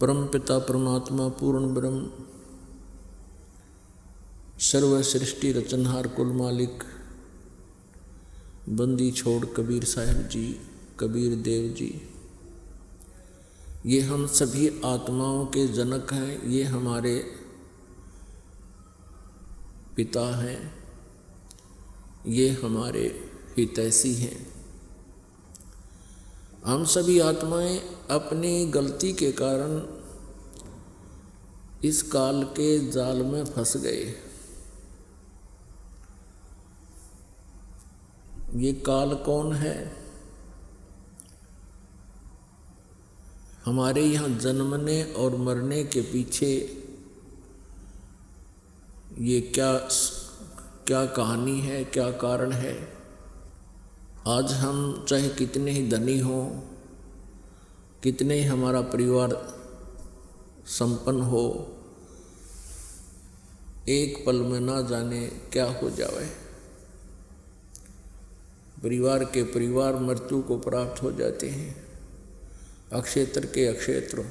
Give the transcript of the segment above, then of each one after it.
परम पिता परमात्मा पूर्ण ब्रह्म सर्व सृष्टि रचनहार कुल मालिक बंदी छोड़ कबीर साहब जी, कबीर देव जी, ये हम सभी आत्माओं के जनक हैं। ये हमारे पिता हैं, ये हमारे हितैषी हैं। हम सभी आत्माएं अपनी गलती के कारण इस काल के जाल में फंस गए। ये काल कौन है? हमारे यहाँ जन्मने और मरने के पीछे ये क्या कहानी है, क्या कारण है? आज हम चाहे कितने ही धनी हों, कितने ही हमारा परिवार संपन्न हो, एक पल में ना जाने क्या हो जाए। परिवार के परिवार मृत्यु को प्राप्त हो जाते हैं। अक्षेत्र के अक्षेत्र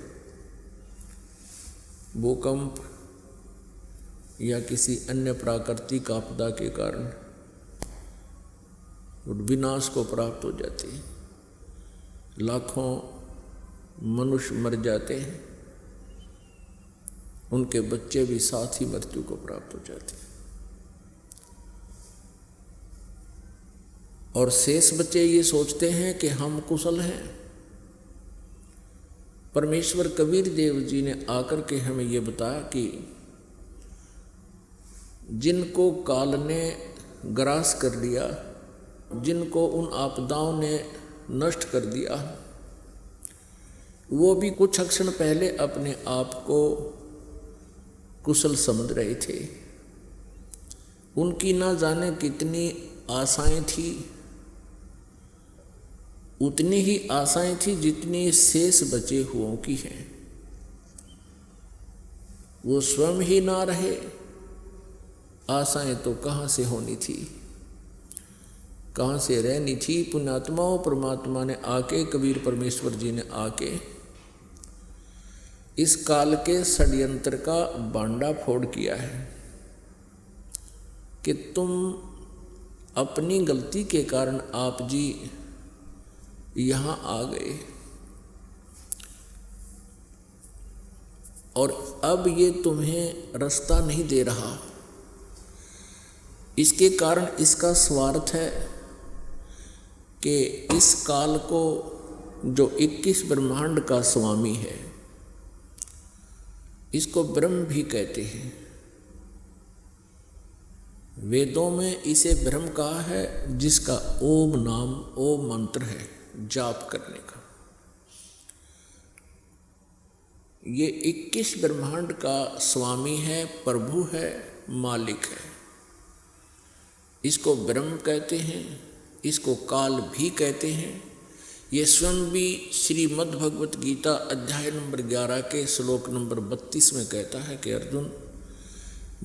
भूकंप या किसी अन्य प्राकृतिक आपदा के कारण विनाश को प्राप्त हो जाते हैं। लाखों मनुष्य मर जाते हैं, उनके बच्चे भी साथ ही मृत्यु को प्राप्त हो जाते हैं। और शेष बच्चे ये सोचते हैं कि हम कुशल हैं। परमेश्वर कबीर देव जी ने आकर के हमें ये बताया कि जिनको काल ने ग्रास कर लिया, जिनको उन आपदाओं ने नष्ट कर दिया, वो भी कुछ क्षण पहले अपने आप को कुशल समझ रहे थे। उनकी ना जाने कितनी आशाएं थी, उतनी ही आशाएं थी जितनी शेष बचे हुओं की हैं। वो स्वयं ही ना रहे, आशाएं तो कहाँ से होनी थी, कहाँ से रहनी थी। पुण्यात्माओं परमात्मा ने आके, कबीर परमेश्वर जी ने आके इस काल के षड्यंत्र का बांडा फोड़ किया है कि तुम अपनी गलती के कारण आप जी यहाँ आ गए और अब ये तुम्हें रास्ता नहीं दे रहा। इसके कारण इसका स्वार्थ है कि इस काल को जो 21 ब्रह्मांड का स्वामी है, इसको ब्रह्म भी कहते हैं। वेदों में इसे ब्रह्म कहा है, जिसका ओम नाम, ओम मंत्र है जाप करने का। ये 21 ब्रह्मांड का स्वामी है, प्रभु है, मालिक है। इसको ब्रह्म कहते हैं, इसको काल भी कहते हैं। ये स्वयं भी श्रीमद् भगवत गीता अध्याय नंबर 11 के श्लोक नंबर 32 में कहता है कि अर्जुन,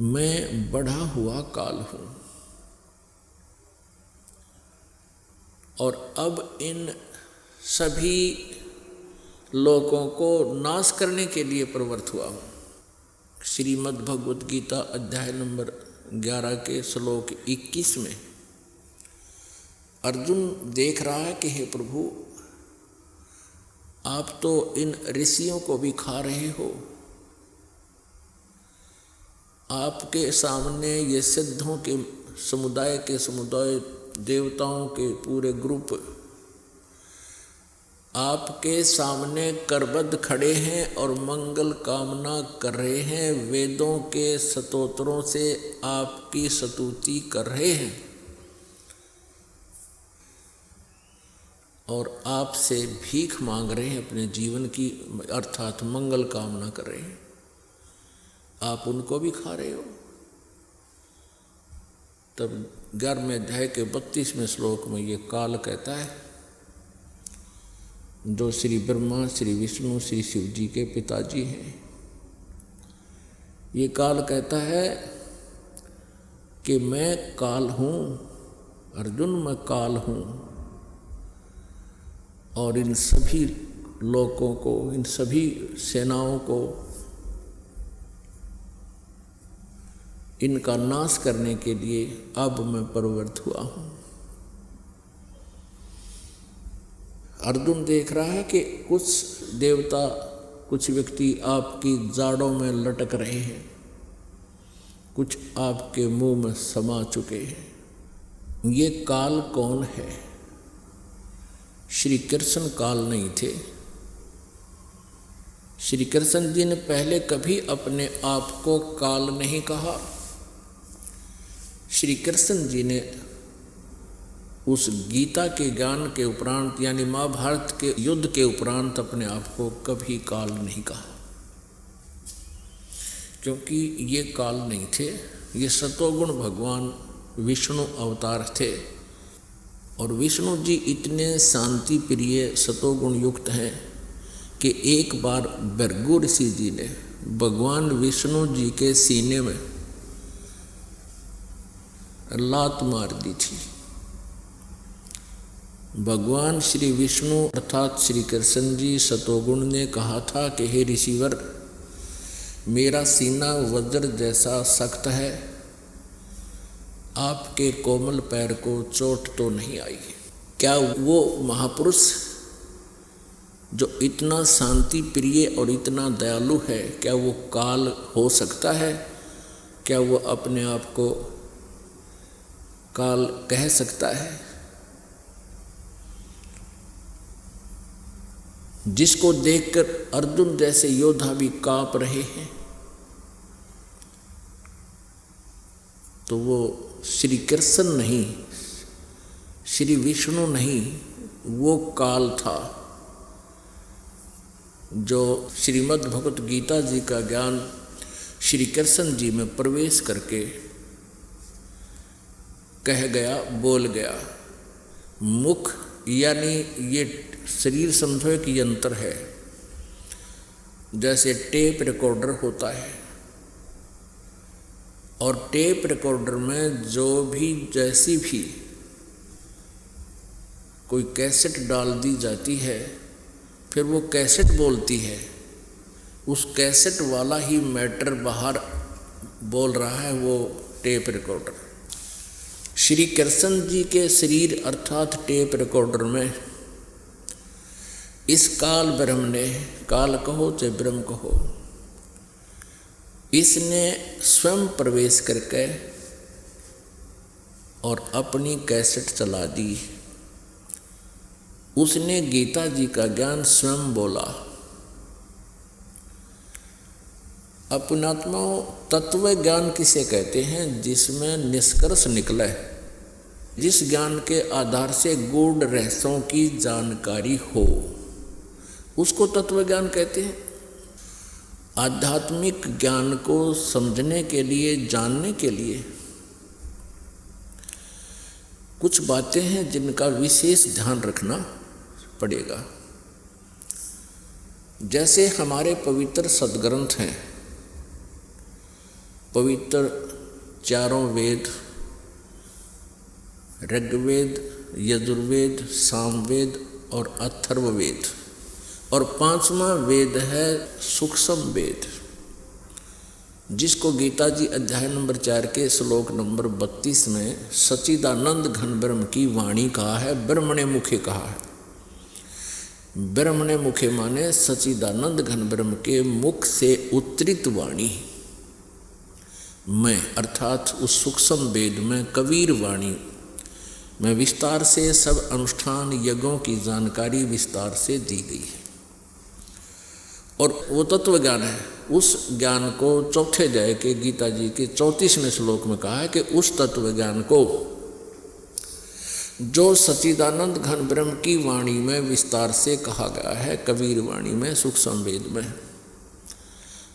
मैं बढ़ा हुआ काल हूँ और अब इन सभी लोगों को नाश करने के लिए प्रवृत्त हुआ हूँ। श्रीमद् भगवत गीता अध्याय नंबर 11 के श्लोक 21 में अर्जुन देख रहा है कि हे प्रभु, आप तो इन ऋषियों को भी खा रहे हो। आपके सामने ये सिद्धों के समुदाय देवताओं के पूरे ग्रुप आपके सामने करबद्ध खड़े हैं और मंगल कामना कर रहे हैं, वेदों के स्तोत्रों से आपकी स्तुति कर रहे हैं और आपसे भीख मांग रहे हैं अपने जीवन की, अर्थात मंगल कामना कर रहे हैं। आप उनको भी खा रहे हो। तब 11वें अध्याय के 32वें श्लोक में ये काल कहता है, जो श्री ब्रह्मा, श्री विष्णु, श्री शिव जी के पिताजी हैं, ये काल कहता है कि मैं काल हूँ अर्जुन, मैं काल हूँ और इन सभी लोगों को, इन सभी सेनाओं को, इनका नाश करने के लिए अब मैं प्रवृत्त हुआ हूँ। अर्जुन देख रहा है कि कुछ देवता, कुछ व्यक्ति आपकी जाड़ों में लटक रहे हैं, कुछ आपके मुंह में समा चुके हैं। ये काल कौन है? श्री कृष्ण काल नहीं थे। श्री कृष्ण जी ने पहले कभी अपने आप को काल नहीं कहा। श्री कृष्ण जी ने उस गीता के ज्ञान के उपरांत, यानी महाभारत के युद्ध के उपरांत, अपने आप को कभी काल नहीं कहा, क्योंकि ये काल नहीं थे। ये सतोगुण भगवान विष्णु अवतार थे, और विष्णु जी इतने शांति प्रिय सतोगुण युक्त हैं कि एक बार भृगु ऋषि जी ने भगवान विष्णु जी के सीने में लात मार दी थी। भगवान श्री विष्णु अर्थात श्री कृष्ण जी सतोगुण ने कहा था कि हे ऋषिवर, मेरा सीना वज्र जैसा सख्त है, आपके कोमल पैर को चोट तो नहीं आई। क्या वो महापुरुष जो इतना शांति प्रिय और इतना दयालु है, क्या वो काल हो सकता है? क्या वो अपने आप को काल कह सकता है? जिसको देखकर अर्जुन जैसे योद्धा भी कांप रहे हैं, तो वो श्री कृष्ण नहीं, श्री विष्णु नहीं, वो काल था जो श्रीमद् भगवत गीता जी का ज्ञान श्री कृष्ण जी में प्रवेश करके कह गया, बोल गया। मुख यानी ये शरीर समझो एक यंत्र है, जैसे टेप रिकॉर्डर होता है, और टेप रिकॉर्डर में जो भी जैसी भी कोई कैसेट डाल दी जाती है, फिर वो कैसेट बोलती है, उस कैसेट वाला ही मैटर बाहर बोल रहा है, वो टेप रिकॉर्डर। श्री कृष्ण जी के शरीर अर्थात टेप रिकॉर्डर में इस काल ब्रह्म ने, काल कहो चाहे ब्रह्म कहो, इसने स्वयं प्रवेश करके और अपनी कैसेट चला दी। उसने गीता जी का ज्ञान स्वयं बोला। अपनात्माओं, तत्व ज्ञान किसे कहते हैं? जिसमें निष्कर्ष निकले, जिस ज्ञान के आधार से गूढ़ रहस्यों की जानकारी हो, उसको तत्व ज्ञान कहते हैं। आध्यात्मिक ज्ञान को समझने के लिए, जानने के लिए कुछ बातें हैं जिनका विशेष ध्यान रखना पड़ेगा। जैसे हमारे पवित्र सदग्रंथ हैं, पवित्र चारों वेद, ऋग्वेद, यजुर्वेद, सामवेद और अथर्ववेद, और पांचवा वेद है सूक्ष्म वेद, जिसको गीता जी अध्याय नंबर 4 के श्लोक नंबर 32 में सच्चिदानंद घन ब्रह्म की वाणी कहा है, ब्रह्मणे मुखे कहा है। ब्रह्मणे मुखे माने सच्चिदानंद घन ब्रह्म के मुख से उत्तरित वाणी में, अर्थात उस सूक्ष्म वेद में कबीर वाणी में विस्तार से सब अनुष्ठान यज्ञों की जानकारी विस्तार से दी गई है। और वो तत्व ज्ञान है। उस ज्ञान को चौथे अध्याय के गीता जी के 34वें श्लोक में कहा है कि उस तत्व ज्ञान को जो सच्चिदानंद घन ब्रह्म की वाणी में विस्तार से कहा गया है, कबीर वाणी में, सूक्ष्म वेद में,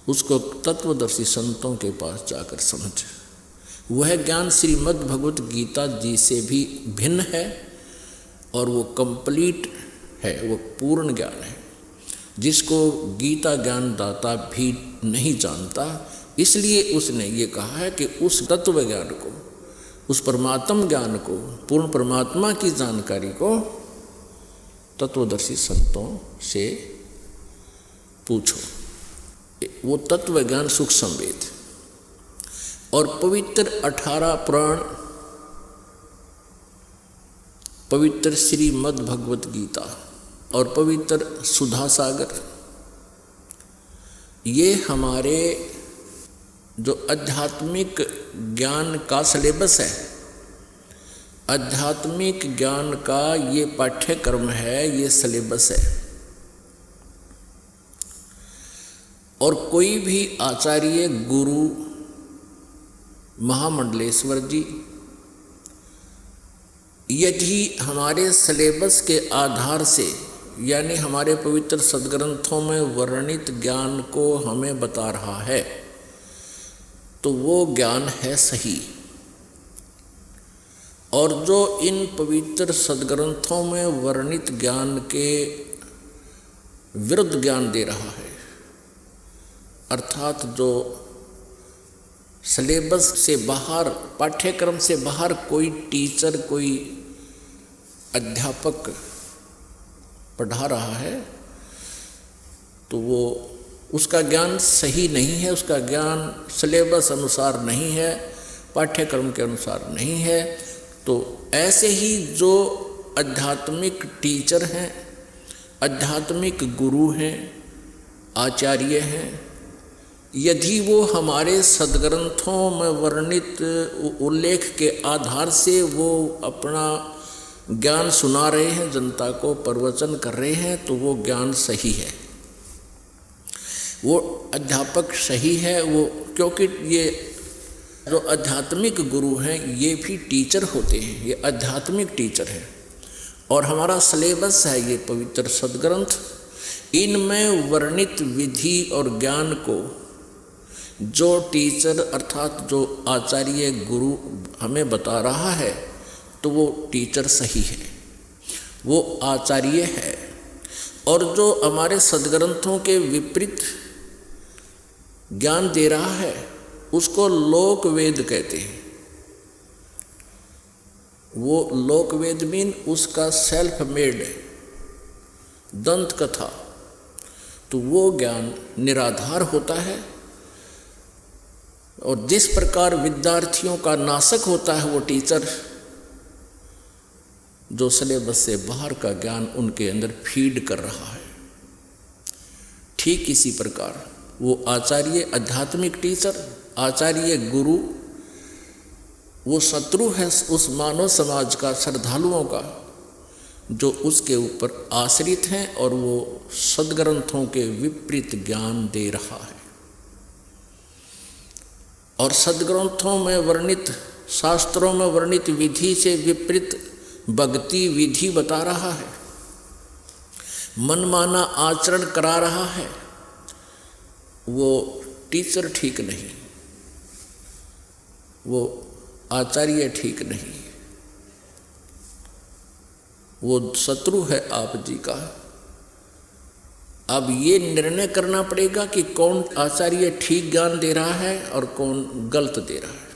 उसको तत्वदर्शी संतों के पास जाकर समझ। वह ज्ञान श्रीमद् भगवत गीता जी से भी भिन्न है, और वो कंप्लीट है, वो पूर्ण ज्ञान है, जिसको गीता ज्ञान दाता भी नहीं जानता। इसलिए उसने ये कहा है कि उस तत्व ज्ञान को, उस परमात्म ज्ञान को, पूर्ण परमात्मा की जानकारी को तत्वदर्शी संतों से पूछो। वो तत्व ज्ञान सुख संवेद और पवित्र 18 पुराण, पवित्र श्रीमद् भगवत गीता और पवित्र सुधा सागर, ये हमारे जो आध्यात्मिक ज्ञान का सिलेबस है, आध्यात्मिक ज्ञान का ये पाठ्यक्रम है, ये सिलेबस है। और कोई भी आचार्य, गुरु, महामंडलेश्वर जी यदि हमारे सिलेबस के आधार से, यानी हमारे पवित्र सद्ग्रंथों में वर्णित ज्ञान को हमें बता रहा है, तो वो ज्ञान है सही। और जो इन पवित्र सद्ग्रंथों में वर्णित ज्ञान के विरुद्ध ज्ञान दे रहा है, अर्थात जो सिलेबस से बाहर, पाठ्यक्रम से बाहर कोई टीचर, कोई अध्यापक पढ़ा रहा है, तो वो उसका ज्ञान सही नहीं है, उसका ज्ञान सिलेबस अनुसार नहीं है, पाठ्यक्रम के अनुसार नहीं है। तो ऐसे ही जो आध्यात्मिक टीचर हैं, आध्यात्मिक गुरु हैं, आचार्य हैं, यदि वो हमारे सद्ग्रंथों में वर्णित उल्लेख के आधार से वो अपना ज्ञान सुना रहे हैं, जनता को प्रवचन कर रहे हैं, तो वो ज्ञान सही है, वो अध्यापक सही है। वो क्योंकि ये जो आध्यात्मिक गुरु हैं ये भी टीचर होते हैं, ये आध्यात्मिक टीचर हैं। और हमारा सिलेबस है ये पवित्र सद्ग्रंथ, इनमें वर्णित विधि और ज्ञान को जो टीचर अर्थात जो आचार्य गुरु हमें बता रहा है, तो वो टीचर सही है, वो आचार्य है। और जो हमारे सद्ग्रंथों के विपरीत ज्ञान दे रहा है, उसको लोक वेद कहते हैं। वो लोक वेद मीन उसका सेल्फ मेड दंत कथा, तो वो ज्ञान निराधार होता है। और जिस प्रकार विद्यार्थियों का नाशक होता है वो टीचर, जो सिलेबस से बाहर का ज्ञान उनके अंदर फीड कर रहा है, ठीक इसी प्रकार वो आचार्य, आध्यात्मिक टीचर, आचार्य गुरु, वो शत्रु है उस मानव समाज का, श्रद्धालुओं का, जो उसके ऊपर आश्रित हैं और वो सद्ग्रंथों के विपरीत ज्ञान दे रहा है। और सद्ग्रंथों में वर्णित, शास्त्रों में वर्णित विधि से विपरीत भक्ति विधि बता रहा है, मनमाना आचरण करा रहा है, वो टीचर ठीक नहीं, वो आचार्य ठीक नहीं, वो शत्रु है आप जी का। अब ये निर्णय करना पड़ेगा कि कौन आचार्य ठीक ज्ञान दे रहा है और कौन गलत दे रहा है।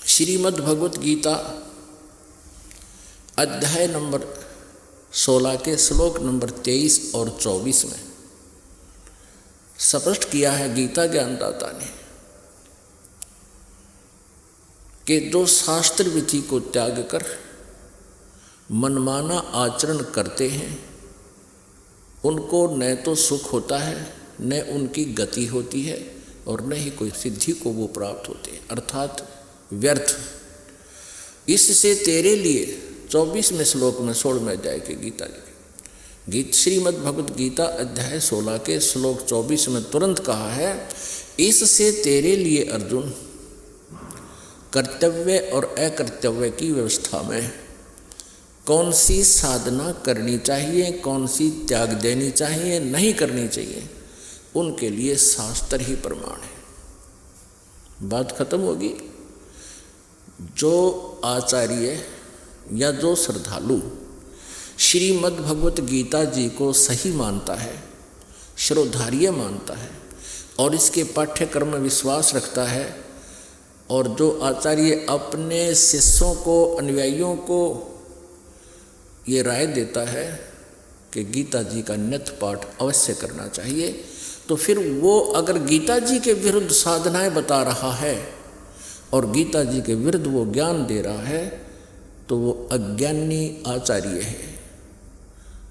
श्रीमद् भगवत गीता अध्याय नंबर 16 के श्लोक नंबर 23 और 24 में स्पष्ट किया है गीता ज्ञानदाता ने कि जो शास्त्र विधि को त्याग कर मनमाना आचरण करते हैं, उनको न तो सुख होता है, न उनकी गति होती है, और न ही कोई सिद्धि को वो प्राप्त होते हैं, अर्थात व्यर्थ। इससे तेरे लिए 24वें श्लोक में 16वें अध्याय के गीता गीत श्रीमद् भगवत गीता अध्याय 16 के श्लोक 24 में तुरंत कहा है, इससे तेरे लिए अर्जुन कर्तव्य और अकर्तव्य की व्यवस्था में कौन सी साधना करनी चाहिए, कौन सी त्याग देनी चाहिए, नहीं करनी चाहिए, उनके लिए शास्त्र ही प्रमाण है। बात खत्म होगी। जो आचार्य या जो श्रद्धालु श्रीमद् भगवत गीता जी को सही मानता है, श्रोधार्य मानता है और इसके पाठ्यक्रम में विश्वास रखता है, और जो आचार्य अपने शिष्यों को, अनुयायियों को ये राय देता है कि गीता जी का नित्य पाठ अवश्य करना चाहिए, तो फिर वो अगर गीता जी के विरुद्ध साधनाएं बता रहा है और गीता जी के विरुद्ध वो ज्ञान दे रहा है, तो वो अज्ञानी आचार्य है,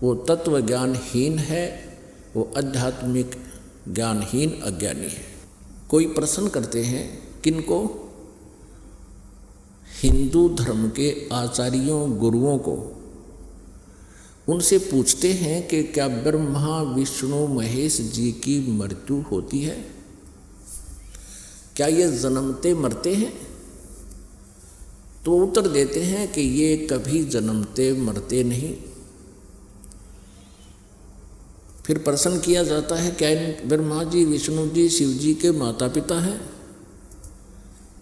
वो तत्व ज्ञानहीन है, वो आध्यात्मिक ज्ञानहीन अज्ञानी है। कोई प्रश्न करते हैं किनको? हिंदू धर्म के आचार्यों गुरुओं को। उनसे पूछते हैं कि क्या ब्रह्मा विष्णु महेश जी की मृत्यु होती है? क्या ये जन्मते मरते हैं? तो उत्तर देते हैं कि ये कभी जन्मते मरते नहीं। फिर प्रश्न किया जाता है क्या ब्रह्मा जी विष्णु जी शिव जी के माता पिता हैं?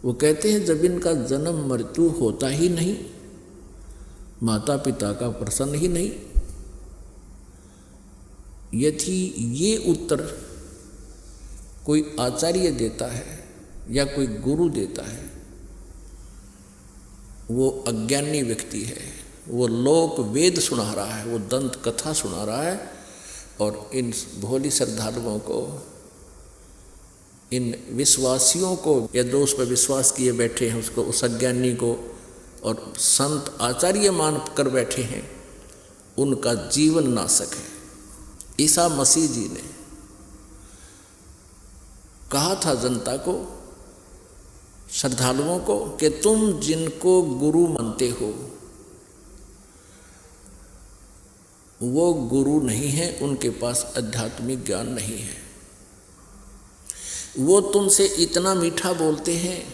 वो कहते हैं जब इनका जन्म मृत्यु होता ही नहीं, माता पिता का प्रश्न ही नहीं। यदि ये उत्तर कोई आचार्य देता है या कोई गुरु देता है, वो अज्ञानी व्यक्ति है, वो लोक वेद सुना रहा है, वो दंत कथा सुना रहा है, और इन भोली श्रद्धालुओं को, इन विश्वासियों को, या जो उस पर विश्वास किए बैठे हैं उसको, उस अज्ञानी को और संत आचार्य मान कर बैठे हैं, उनका जीवन नाशक है। ईसा मसीह जी ने कहा था जनता को, श्रद्धालुओं को, कि तुम जिनको गुरु मानते हो वो गुरु नहीं है, उनके पास आध्यात्मिक ज्ञान नहीं है। वो तुमसे इतना मीठा बोलते हैं,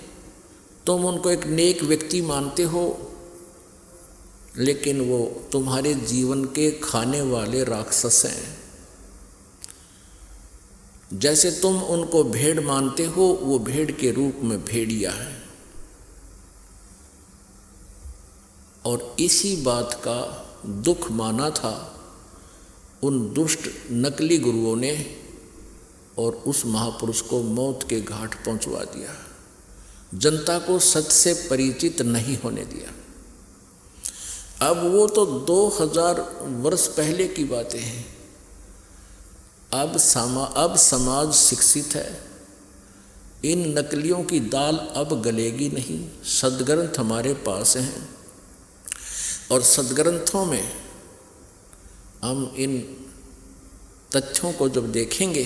तुम उनको एक नेक व्यक्ति मानते हो, लेकिन वो तुम्हारे जीवन के खाने वाले राक्षस हैं। जैसे तुम उनको भेड़ मानते हो, वो भेड़ के रूप में भेड़िया है। और इसी बात का दुख माना था उन दुष्ट नकली गुरुओं ने, और उस महापुरुष को मौत के घाट पहुंचवा दिया, जनता को सत्य से परिचित नहीं होने दिया। अब वो तो 2000 वर्ष पहले की बातें हैं। अब समाज शिक्षित है, इन नकलियों की दाल अब गलेगी नहीं। सदग्रंथ हमारे पास हैं, और सदग्रंथों में हम इन तथ्यों को जब देखेंगे,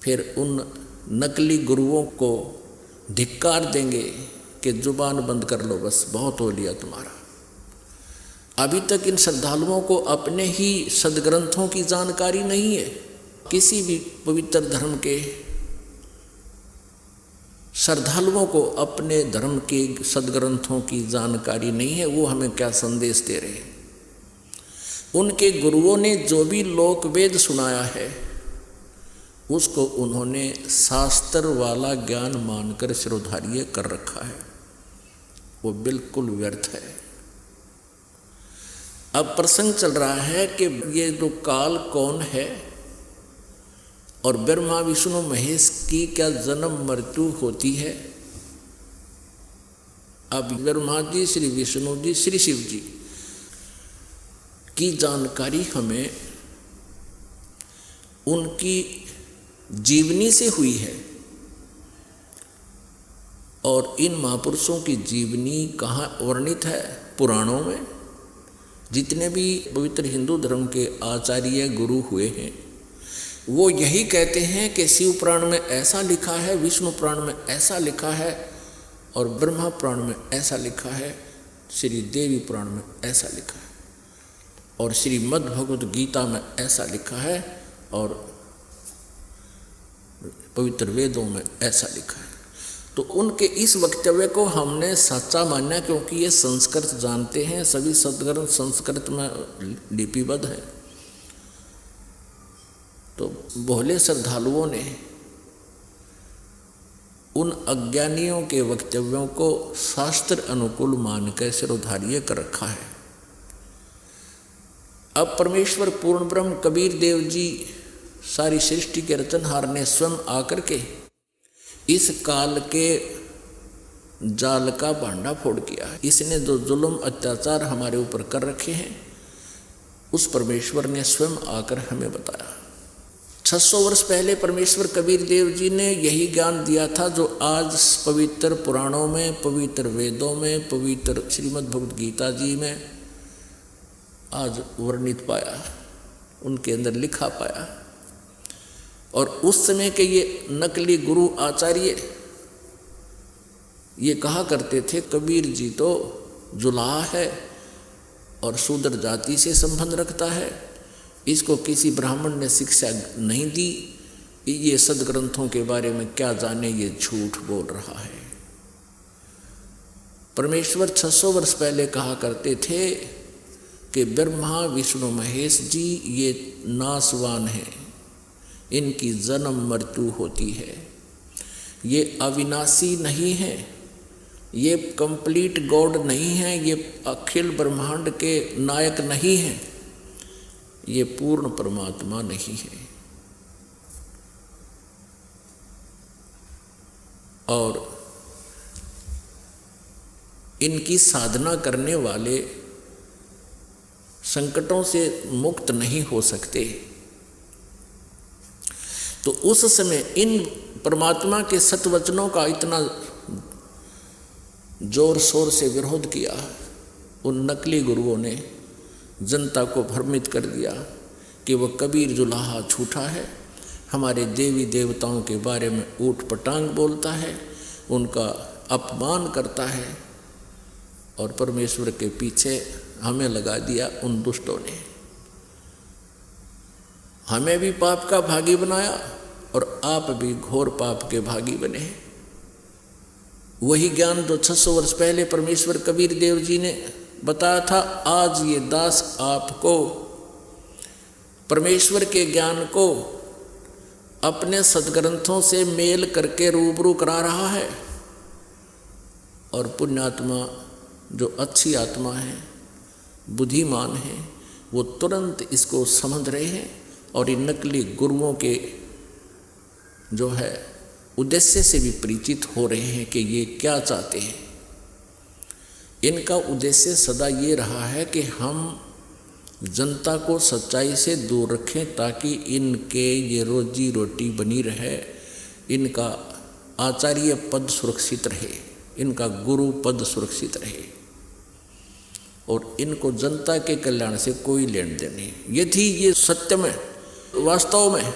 फिर उन नकली गुरुओं को धिक्कार देंगे कि जुबान बंद कर लो, बस बहुत हो लिया तुम्हारा। अभी तक इन श्रद्धालुओं को अपने ही सदग्रंथों की जानकारी नहीं है। किसी भी पवित्र धर्म के श्रद्धालुओं को अपने धर्म के सदग्रंथों की जानकारी नहीं है। वो हमें क्या संदेश दे रहे हैं? उनके गुरुओं ने जो भी लोक वेद सुनाया है, उसको उन्होंने शास्त्र वाला ज्ञान मानकर शिरोधार्य कर रखा है। वो बिल्कुल व्यर्थ है। अब प्रसंग चल रहा है कि ये जो काल कौन है और ब्रह्मा विष्णु महेश की क्या जन्म मृत्यु होती है। अब ब्रह्मा जी, श्री विष्णु जी, श्री शिव जी की जानकारी हमें उनकी जीवनी से हुई है, और इन महापुरुषों की जीवनी कहाँ वर्णित है? पुराणों में। जितने भी पवित्र हिंदू धर्म के आचार्य गुरु हुए हैं, वो यही कहते हैं कि शिव पुराण में ऐसा लिखा है, विष्णु पुराण में ऐसा लिखा है, और ब्रह्मा पुराण में ऐसा लिखा है, श्री देवी पुराण में ऐसा लिखा है, और श्रीमद् भगवद गीता में ऐसा लिखा है, और पवित्र वेदों में ऐसा लिखा है। तो उनके इस वक्तव्य को हमने सच्चा माना, क्योंकि ये संस्कृत जानते हैं, सभी सदग्रंथ संस्कृत में लिपिबद्ध है। तो भोले श्रद्धालुओं ने उन अज्ञानियों के वक्तव्यों को शास्त्र अनुकूल मानकर शिरोधार्य कर रखा है। अब परमेश्वर पूर्ण ब्रह्म कबीर देव जी, सारी सृष्टि के रचनहार ने स्वयं आकर के इस काल के जाल का भांडा फोड़ किया है। इसने जो जुल्म अत्याचार हमारे ऊपर कर रखे हैं, उस परमेश्वर ने स्वयं आकर हमें बताया। 600 वर्ष पहले परमेश्वर कबीर देव जी ने यही ज्ञान दिया था जो आज पवित्र पुराणों में, पवित्र वेदों में, पवित्र श्रीमद् भगवद गीता जी में आज वर्णित पाया, उनके अंदर लिखा पाया। और उस समय के ये नकली गुरु आचार्य ये कहा करते थे कबीर जी तो जुलाहा है और शूद्र जाति से संबंध रखता है, इसको किसी ब्राह्मण ने शिक्षा नहीं दी, ये सदग्रंथों के बारे में क्या जाने, ये झूठ बोल रहा है। परमेश्वर 600 वर्ष पहले कहा करते थे कि ब्रह्मा विष्णु महेश जी ये नासवान हैं, इनकी जन्म मृत्यु होती है, ये अविनाशी नहीं है, ये कंप्लीट गॉड नहीं है, ये अखिल ब्रह्मांड के नायक नहीं हैं, ये पूर्ण परमात्मा नहीं है। और इनकी साधना करने वाले संकटों से मुक्त नहीं हो सकते। तो उस समय इन परमात्मा के सतवचनों का इतना जोर शोर से विरोध किया, उन नकली गुरुओं ने जनता को भ्रमित कर दिया कि वह कबीर जुलाहा झूठा है, हमारे देवी देवताओं के बारे में ऊट पटांग बोलता है, उनका अपमान करता है। और परमेश्वर के पीछे हमें लगा दिया उन दुष्टों ने, हमें भी पाप का भागी बनाया और आप भी घोर पाप के भागी बने। वही ज्ञान जो 600 वर्ष पहले परमेश्वर कबीर देव जी ने बताया था, आज ये दास आपको परमेश्वर के ज्ञान को अपने सदग्रंथों से मेल करके रूबरू करा रहा है। और पुण्यात्मा जो अच्छी आत्मा है, बुद्धिमान है, वो तुरंत इसको समझ रहे हैं और इन नकली गुरुओं के जो है उद्देश्य से भी परिचित हो रहे हैं कि ये क्या चाहते हैं। इनका उद्देश्य सदा ये रहा है कि हम जनता को सच्चाई से दूर रखें ताकि इनके ये रोजी रोटी बनी रहे, इनका आचार्य पद सुरक्षित रहे, इनका गुरु पद सुरक्षित रहे और इनको जनता के कल्याण से कोई लेन देन नहीं। यदि ये सत्य में वास्तव में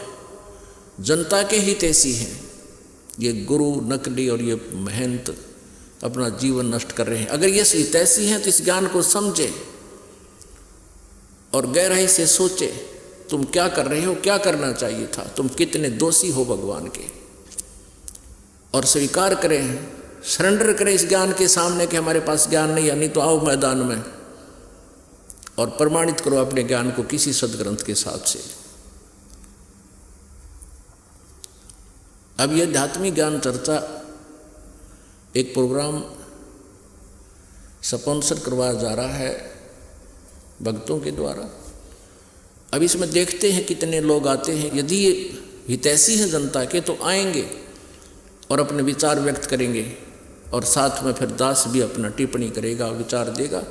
जनता के हितैषी हैं, ये गुरु नकली और ये महंत अपना जीवन नष्ट कर रहे हैं, अगर ये हितैषी हैं तो इस ज्ञान को समझे और गहराई से सोचे तुम क्या कर रहे हो, क्या करना चाहिए था, तुम कितने दोषी हो भगवान के, और स्वीकार करें, सरेंडर करें इस ज्ञान के सामने कि हमारे पास ज्ञान नहीं है, नहीं तो आओ मैदान में और प्रमाणित करो अपने ज्ञान को किसी सदग्रंथ के साथ से। अब यह आध्यात्मिक ज्ञान चर्चा एक प्रोग्राम स्पॉन्सर करवाया जा रहा है भक्तों के द्वारा। अब इसमें देखते हैं कितने लोग आते हैं। यदि ये हितैषी हैं जनता के तो आएंगे और अपने विचार व्यक्त करेंगे और साथ में फिर दास भी अपना टिप्पणी करेगा, विचार देगा।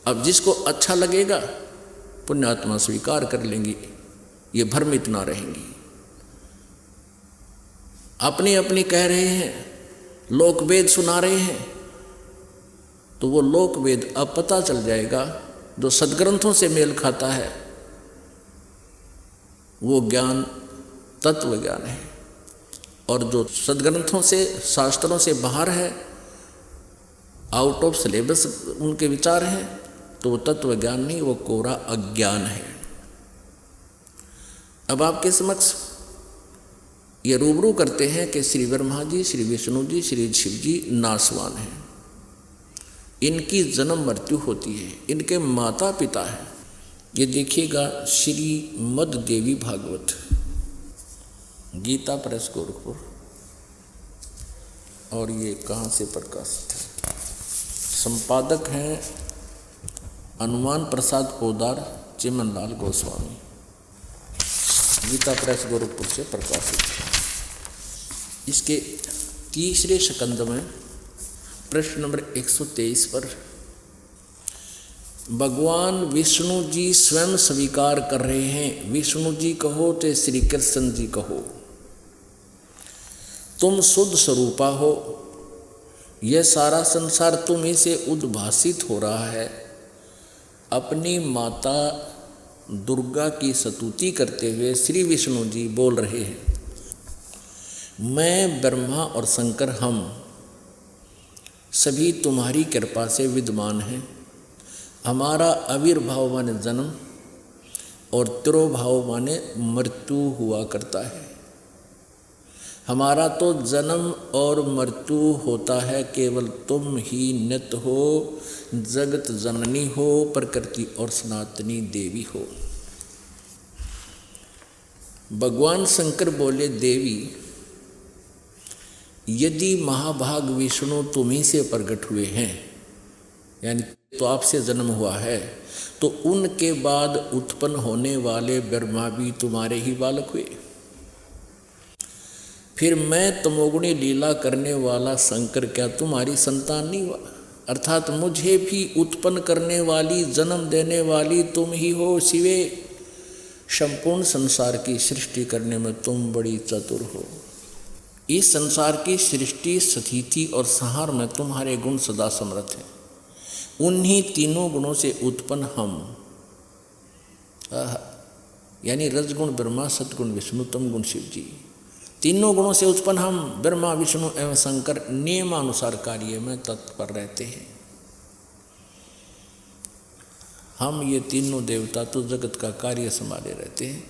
अब जिसको अच्छा लगेगा पुण्यात्मा स्वीकार कर लेंगी, ये भ्रमित ना रहेंगी। अपनी अपनी कह रहे हैं, लोक वेद सुना रहे हैं, तो वो लोक वेद अब पता चल जाएगा जो सदग्रंथों से मेल खाता है वो ज्ञान तत्व ज्ञान है, और जो सदग्रंथों से शास्त्रों से बाहर है, आउट ऑफ सिलेबस उनके विचार हैं, तो वो तत्व ज्ञान नहीं, वो कोरा अज्ञान है। अब आपके समक्ष ये रूबरू करते हैं कि श्री ब्रह्मा जी, श्री विष्णु जी, श्री शिव जी नासवान हैं, इनकी जन्म मृत्यु होती है, इनके माता पिता हैं। ये देखिएगा श्रीमद् देवी भागवत, गीता प्रेस गोरखपुर, और ये कहाँ से प्रकाशित है, संपादक हैं हनुमान प्रसाद पोदार, चिमनलाल गोस्वामी, गीता प्रेस गोरखपुर से प्रकाशित है। इसके तीसरे स्कंद में प्रश्न नंबर 123 पर भगवान विष्णु जी स्वयं स्वीकार कर रहे हैं। विष्णु जी कहो तो श्री कृष्ण जी कहो, तुम शुद्ध स्वरूपा हो, यह सारा संसार तुम ही से उद्भासित हो रहा है। अपनी माता दुर्गा की स्तुति करते हुए श्री विष्णु जी बोल रहे हैं, मैं ब्रह्मा और शंकर हम सभी तुम्हारी कृपा से विद्यमान हैं। हमारा आविर्भाव माने जन्म और तिरोभाव माने मृत्यु हुआ करता है। हमारा तो जन्म और मृत्यु होता है, केवल तुम ही नित्य हो, जगत जननी हो, प्रकृति और सनातनी देवी हो। भगवान शंकर बोले, देवी यदि महाभाग विष्णु तुम्ही से प्रकट हुए हैं, यानी तो आपसे जन्म हुआ है, तो उनके बाद उत्पन्न होने वाले ब्रह्मा भी तुम्हारे ही बालक हुए। फिर मैं तमोगुणी लीला करने वाला शंकर क्या तुम्हारी संतान नहीं हुआ? अर्थात मुझे भी उत्पन्न करने वाली, जन्म देने वाली तुम ही हो शिवे। संपूर्ण संसार की सृष्टि करने में तुम बड़ी चतुर हो। इस संसार की सृष्टि, स्थिति और संहार में तुम्हारे गुण सदा समर्थ हैं। उन्हीं तीनों गुणों से उत्पन्न हम, यानी रजगुण ब्रह्मा, सतगुण विष्णु, तम गुण शिव जी, तीनों गुणों से उत्पन्न हम ब्रह्मा विष्णु एवं शंकर नियमानुसार कार्य में तत्पर रहते हैं। हम ये तीनों देवता तो जगत का कार्य संभाले रहते हैं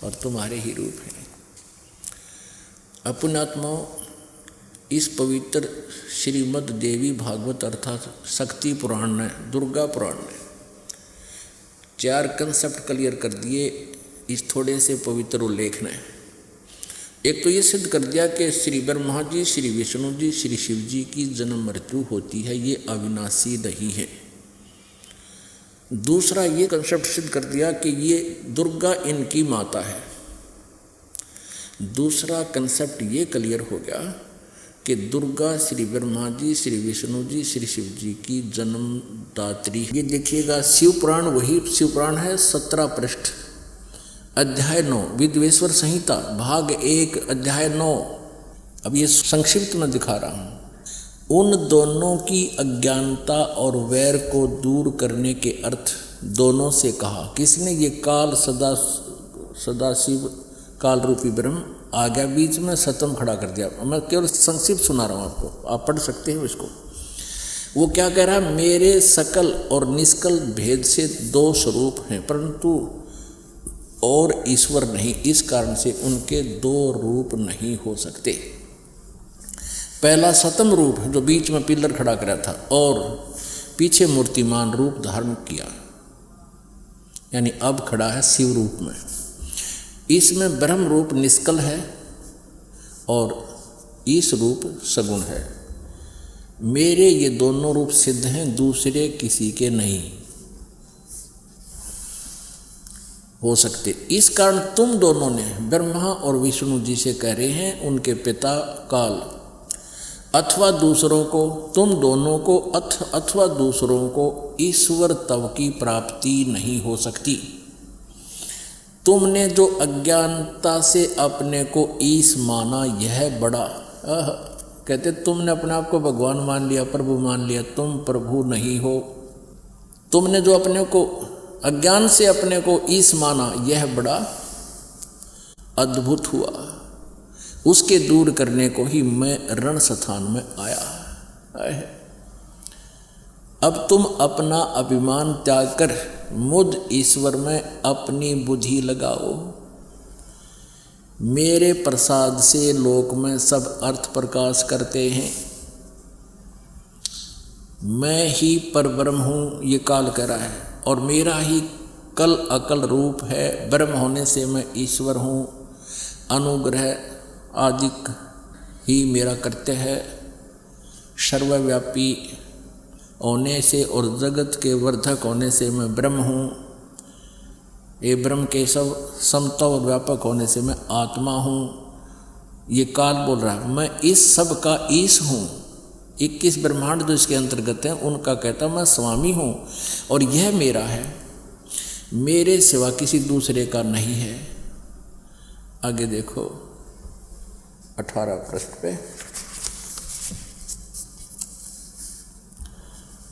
और तुम्हारे ही रूप हैं। अपनात्माओं, इस पवित्र श्रीमद् देवी भागवत अर्थात शक्ति पुराण ने, दुर्गा पुराण ने 4 कंसेप्ट क्लियर कर दिए इस थोड़े से पवित्र उल्लेख ने। एक तो ये सिद्ध कर दिया कि श्री ब्रह्मा जी, श्री विष्णु जी, श्री शिव जी की जन्म मृत्यु होती है, ये अविनाशी नहीं है। दूसरा ये कंसेप्ट सिद्ध कर दिया कि ये दुर्गा इनकी माता है। दूसरा कंसेप्ट ये क्लियर हो गया कि दुर्गा श्री ब्रह्मा जी, श्री विष्णु जी, श्री शिव जी की जन्मदात्री। ये देखिएगा शिव पुराण, वही शिव पुराण है, 17 पृष्ठ, अध्याय 9, विद्वेश्वर संहिता भाग 1 अध्याय 9। अब ये संक्षिप्त में दिखा रहा हूँ। उन दोनों की अज्ञानता और वैर को दूर करने के अर्थ दोनों से कहा। किसने? ये काल सदाशिव काल रूपी ब्रह्म आ गया बीच में, सतम खड़ा कर दिया। मैं केवल संक्षिप्त सुना रहा हूँ आपको, आप पढ़ सकते हैं इसको। वो क्या कह रहा है? मेरे सकल और निष्कल भेद से 2 स्वरूप हैं, परंतु और ईश्वर नहीं। इस कारण से उनके 2 रूप नहीं हो सकते। पहला सतम रूप जो बीच में पिलर खड़ा करा था और पीछे मूर्तिमान रूप धारण किया, यानी अब खड़ा है शिव रूप में। इसमें ब्रह्म रूप निष्कल है और ईश रूप सगुण है। मेरे ये दोनों रूप सिद्ध हैं, दूसरे किसी के नहीं हो सकते। इस कारण तुम दोनों ने ब्रह्मा और विष्णु जी से कह रहे हैं, उनके पिता काल अथवा दूसरों को, तुम दोनों को अथवा दूसरों को ईश्वर तव की प्राप्ति नहीं हो सकती। तुमने जो अज्ञानता से अपने को ईश माना, यह बड़ा कहते तुमने अपने आप को भगवान मान लिया, प्रभु मान लिया, तुम प्रभु नहीं हो। तुमने जो अपने को अज्ञान से अपने को ईश माना, यह बड़ा अद्भुत हुआ। उसके दूर करने को ही मैं रण स्थान में आया। अब तुम अपना अभिमान त्याग कर मुझ ईश्वर में अपनी बुद्धि लगाओ। मेरे प्रसाद से लोक में सब अर्थ प्रकाश करते हैं। मैं ही परब्रह्म हूँ, ये काल कह रहा है, और मेरा ही कल अकल रूप है। ब्रह्म होने से मैं ईश्वर हूँ। अनुग्रह आदिक ही मेरा कर्तव्य है। सर्वव्यापी होने से और जगत के वर्धक होने से मैं ब्रह्म हूँ। ये ब्रह्म के सब समता और व्यापक होने से मैं आत्मा हूँ। ये काल बोल रहा है, मैं इस सब का ईश हूँ। 21 ब्रह्मांड जो इसके अंतर्गत हैं उनका कहता मैं स्वामी हूँ और यह मेरा है, मेरे सिवा किसी दूसरे का नहीं है। आगे देखो 18 पृष्ठ पे,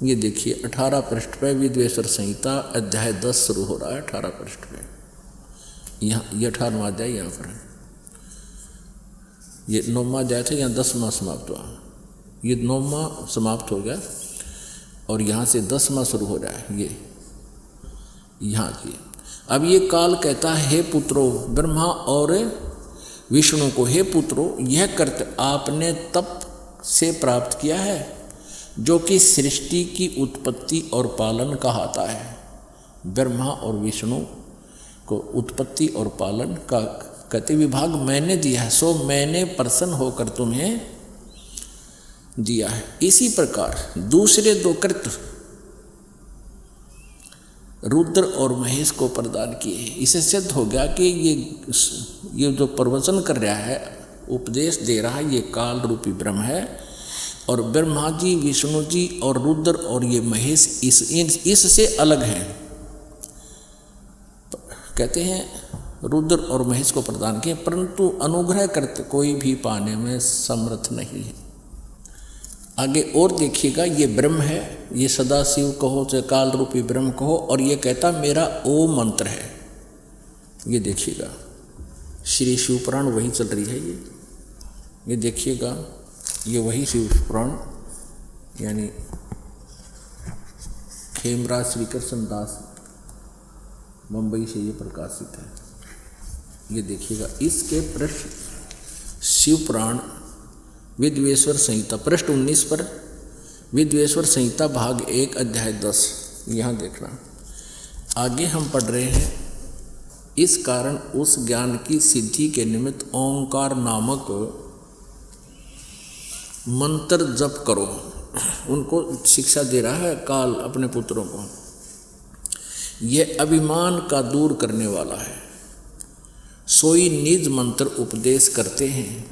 ये देखिए 18 पृष्ठ पे विद्वेश्वर संहिता अध्याय 10 शुरू हो रहा है। 18 पृष्ठ पे यहाँ ये 18वां अध्याय यहाँ पर है, ये 9वां अध्याय था, यहाँ 10वां समाप्त हुआ, ये 9वां समाप्त हो गया और यहाँ से 10वां शुरू हो रहा है। ये यहाँ की अब ये काल कहता है हे पुत्रो, ब्रह्मा और विष्णु को, हे पुत्रो यह कर्त आपने तप से प्राप्त किया है जो कि सृष्टि की उत्पत्ति और पालन कहाता है। ब्रह्मा और विष्णु को उत्पत्ति और पालन का कहते विभाग मैंने दिया है, सो मैंने प्रसन्न होकर तुम्हें दिया है। इसी प्रकार दूसरे दो कृत रुद्र और महेश को प्रदान किए। इसे सिद्ध हो गया कि ये जो प्रवचन कर रहा है, उपदेश दे रहा है, ये काल रूपी ब्रह्म है और ब्रह्मा जी, विष्णु जी और रुद्र और ये महेश इससे अलग हैं। कहते हैं रुद्र और महेश को प्रदान किए, परंतु अनुग्रह करते कोई भी पाने में समर्थ नहीं है। आगे और देखिएगा, ये ब्रह्म है, ये सदाशिव कहो चाहे काल रूपी ब्रह्म कहो, और ये कहता मेरा ओम मंत्र है। ये देखिएगा श्री शिव पुराण वही चल रही है। ये देखिएगा, ये वही शिव पुराण यानी खेमराज श्री कृष्ण दास मुंबई से ये प्रकाशित है। ये देखिएगा, इसके पृष्ठ शिव पुराण विद्वेश्वर संहिता पृष्ठ 19 पर विद्वेश्वर संहिता भाग 1 अध्याय 10, यहाँ देखना। आगे हम पढ़ रहे हैं, इस कारण उस ज्ञान की सिद्धि के निमित्त ओंकार नामक मंत्र जप करो। उनको शिक्षा दे रहा है काल अपने पुत्रों को। यह अभिमान का दूर करने वाला है, सोई निज मंत्र उपदेश करते हैं।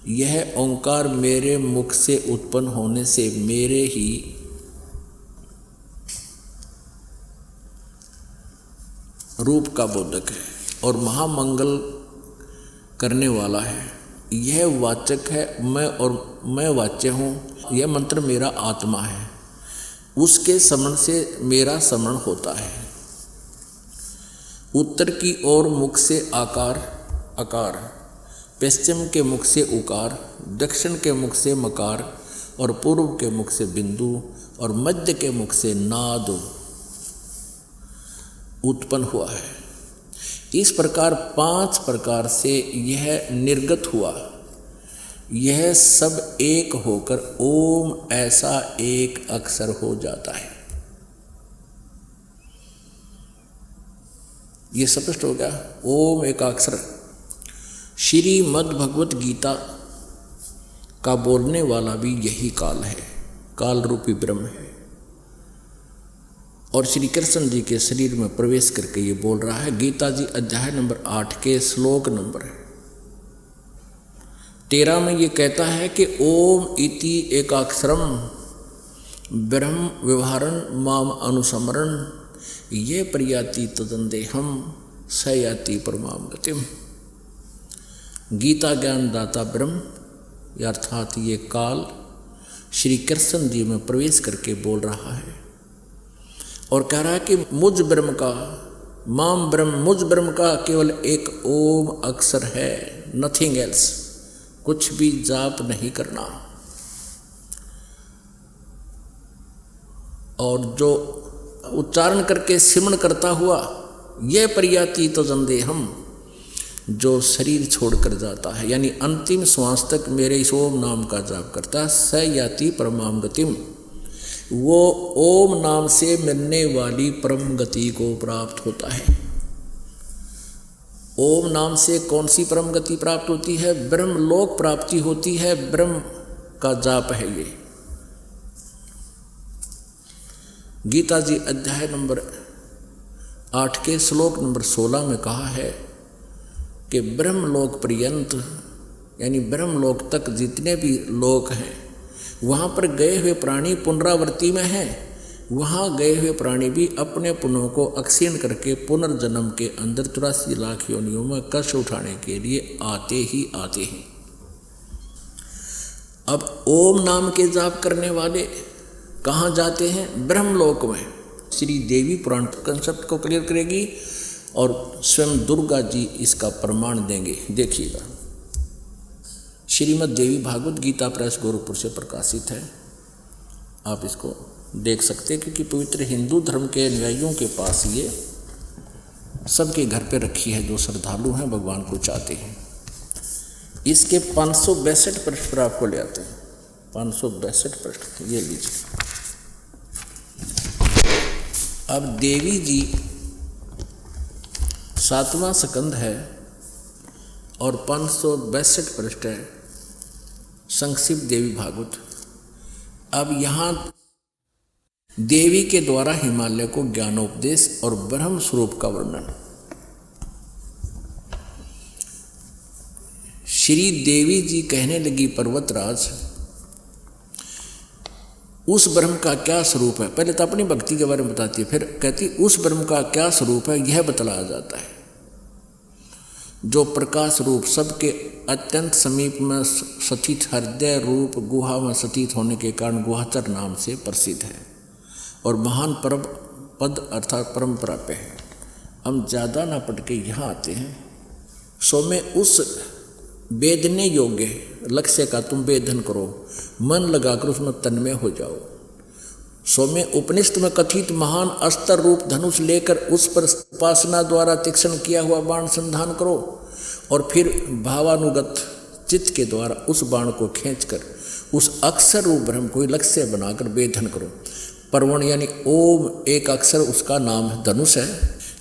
यह ओंकार मेरे मुख से उत्पन्न होने से मेरे ही रूप का बोधक है और महामंगल करने वाला है। यह वाचक है, मैं वाच्य हूँ। यह मंत्र मेरा आत्मा है, उसके स्मरण से मेरा स्मरण होता है। उत्तर की ओर मुख से आकार अकार, पश्चिम के मुख से उकार, दक्षिण के मुख से मकार और पूर्व के मुख से बिंदु और मध्य के मुख से नाद उत्पन्न हुआ है। इस प्रकार 5 प्रकार से यह निर्गत हुआ। यह सब एक होकर ओम ऐसा एक अक्षर हो जाता है। ये स्पष्ट हो गया, ओम एक अक्षर। श्रीमद् भगवत गीता का बोलने वाला भी यही काल है, काल रूपी ब्रह्म है। और श्री कृष्ण जी के शरीर में प्रवेश करके ये बोल रहा है। गीता जी अध्याय नंबर 8 के श्लोक नंबर 13 में ये कहता है कि ओम इति एकाक्षरम ब्रह्म व्यवहारन माम अनुसमरण ये प्रयाति तदंदेहम स याति परमाम गतिम। गीता ज्ञान दाता ब्रह्म अर्थात ये काल श्री कृष्ण जी में प्रवेश करके बोल रहा है और कह रहा है कि मुझ ब्रह्म का, माम ब्रह्म, मुझ ब्रह्म का केवल एक ओम अक्षर है, नथिंग एल्स, कुछ भी जाप नहीं करना। और जो उच्चारण करके सिमरण करता हुआ यह प्रयाति तो जंदेहम, जो शरीर छोड़कर जाता है यानी अंतिम श्वास तक मेरे इस ओम नाम का जाप करता है, स याति परमाम गतिम, वो ओम नाम से मिलने वाली परम गति को प्राप्त होता है। ओम नाम से कौन सी परम गति प्राप्त होती है? ब्रह्म लोक प्राप्ति होती है, ब्रह्म का जाप है ये। गीता जी अध्याय नंबर 8 के श्लोक नंबर 16 में कहा है कि ब्रह्म लोक पर्यंत यानी ब्रह्मलोक तक जितने भी लोक हैं वहाँ पर गए हुए प्राणी पुनरावृत्ति में हैं। वहाँ गए हुए प्राणी भी अपने पुण्यों को अक्षीण करके पुनर्जन्म के अंदर 84 लाख योनियों में कष्ट उठाने के लिए आते ही आते हैं। अब ओम नाम के जाप करने वाले कहाँ जाते हैं? ब्रह्मलोक में। श्री देवी पुराण कंसेप्ट को क्लियर करेगी और स्वयं दुर्गा जी इसका प्रमाण देंगे। देखिएगा, श्रीमद् देवी भागवत गीता प्रेस गोरखपुर से प्रकाशित है। आप इसको देख सकते हैं क्योंकि पवित्र हिंदू धर्म के अनुयायियों के पास ये सबके घर पे रखी है जो श्रद्धालु हैं, भगवान को चाहते हैं। इसके 562 पृष्ठ पर आपको ले आते हैं। 562 पृष्ठ ये लीजिए। अब देवी जी 7वां स्कंद है और 562 पृष्ठ है संक्षिप्त देवी भागवत। अब यहाँ देवी के द्वारा हिमालय को ज्ञानोपदेश और ब्रह्म स्वरूप का वर्णन। श्री देवी जी कहने लगी, पर्वतराज उस ब्रह्म का क्या स्वरूप है? पहले तो अपनी भक्ति के बारे में बताती है, फिर कहती उस ब्रह्म का क्या स्वरूप है यह बतलाया जाता है, जो प्रकाश रूप सबके अत्यंत समीप में स्थित हृदय रूप गुहा में स्थित होने के कारण गुहाचर नाम से प्रसिद्ध है और महान परम पद अर्थात परम प्राप्य है। हम ज़्यादा ना पढ़ के यहाँ आते हैं। सो में उस वेदने योग्य लक्ष्य का तुम वेदन करो, मन लगाकर उसमें तन्मय हो जाओ। सो में उपनिषद में कथित महान अस्त्र रूप धनुष लेकर उस पर उपासना द्वारा तीक्ष्ण किया हुआ बाण संधान करो और फिर भावानुगत चित्त के द्वारा उस बाण को खींचकर उस अक्षर रूप ब्रह्म को लक्ष्य बनाकर वेदन करो। परवण यानी ओम एक अक्षर उसका नाम है, धनुष है,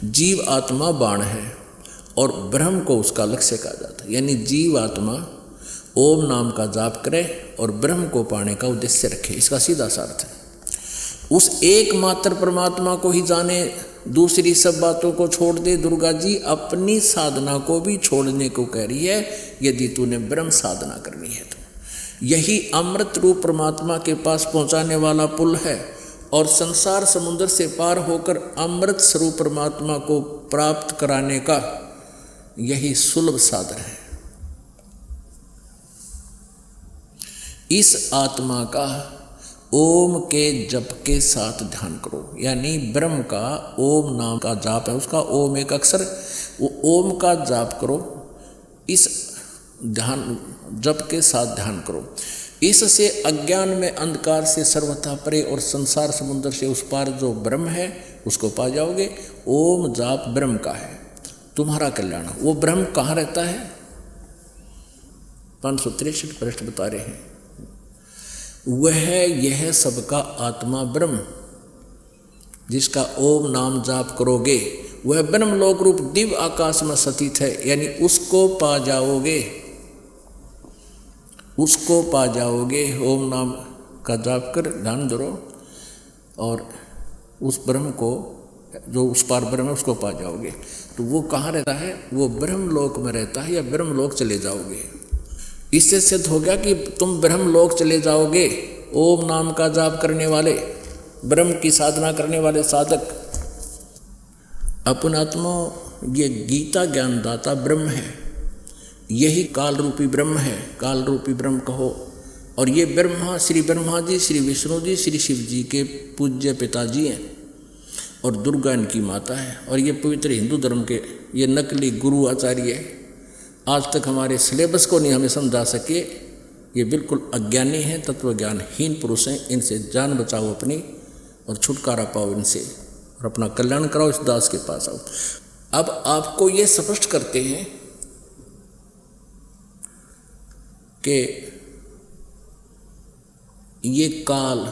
जीव आत्मा बाण है और ब्रह्म को उसका लक्ष्य कहा जाता है। यानी जीव आत्मा ओम नाम का जाप करे और ब्रह्म को पाने का उद्देश्य रखे। इसका सीधा सा अर्थ है उस एकमात्र परमात्मा को ही जाने, दूसरी सब बातों को छोड़ दे। दुर्गा जी अपनी साधना को भी छोड़ने को कह रही है यदि तूने ब्रह्म साधना करनी है तो। यही अमृत रूप परमात्मा के पास पहुंचाने वाला पुल है और संसार समुद्र से पार होकर अमृत स्वरूप परमात्मा को प्राप्त कराने का यही सुलभ साधन है। इस आत्मा का ओम के जप के साथ ध्यान करो। यानी ब्रह्म का ओम नाम का जाप है, उसका ओम एक अक्षर, वो ओम का जाप करो। इस ध्यान जप के साथ ध्यान करो। इससे अज्ञान में अंधकार से सर्वथा परे और संसार समुद्र से उस पार जो ब्रह्म है उसको पा जाओगे। ओम जाप ब्रह्म का है, तुम्हारा कल्याण। वो ब्रह्म कहाँ रहता है? 563 पृष्ठ बता रहे हैं। वह यह सबका आत्मा ब्रह्म जिसका ओम नाम जाप करोगे वह ब्रह्मलोक रूप दिव्य आकाश में स्थित है। यानी उसको पा जाओगे, उसको पा जाओगे। ओम नाम का जाप कर ध्यान धरो और उस ब्रह्म को, जो उस पार ब्रह्म है, उसको पा जाओगे। तो वो कहाँ रहता है? वो ब्रह्मलोक में रहता है या ब्रह्मलोक चले जाओगे। इससे सिद्ध हो गया कि तुम ब्रह्मलोक चले जाओगे। ओम नाम का जाप करने वाले, ब्रह्म की साधना करने वाले साधक। अपनात्मा ये गीता ज्ञानदाता ब्रह्म है, यही काल रूपी ब्रह्म है। काल रूपी ब्रह्म कहो। और ये ब्रह्मा श्री ब्रह्मा जी, श्री विष्णु जी, श्री शिव जी के पूज्य पिताजी हैं और दुर्गा इनकी माता है। और ये पवित्र हिंदू धर्म के ये नकली गुरु आचार्य है। आज तक हमारे सिलेबस को नहीं हमें समझा सके। ये बिल्कुल अज्ञानी हैं, तत्वज्ञानहीन पुरुष हैं। इनसे जान बचाओ अपनी और छुटकारा पाओ इनसे और अपना कल्याण कराओ। इस दास के पास आओ। अब आपको ये स्पष्ट करते हैं कि ये काल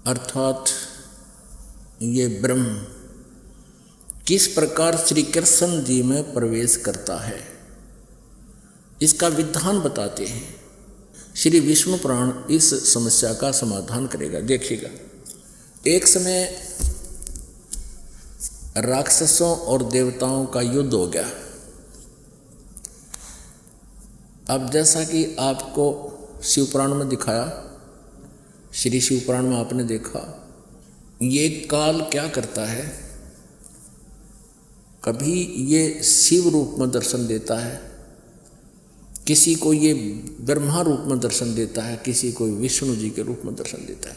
अर्थात ये ब्रह्म किस प्रकार श्री कृष्ण जी में प्रवेश करता है, इसका विधान बताते हैं। श्री विष्णु पुराण इस समस्या का समाधान करेगा। देखिएगा, एक समय राक्षसों और देवताओं का युद्ध हो गया। अब जैसा कि आपको शिवपुराण में दिखाया, श्री शिवपुराण में आपने देखा, ये काल क्या करता है, कभी ये शिव रूप में दर्शन देता है, किसी को ये ब्रह्मा रूप में दर्शन देता है, किसी को विष्णु जी के रूप में दर्शन देता है।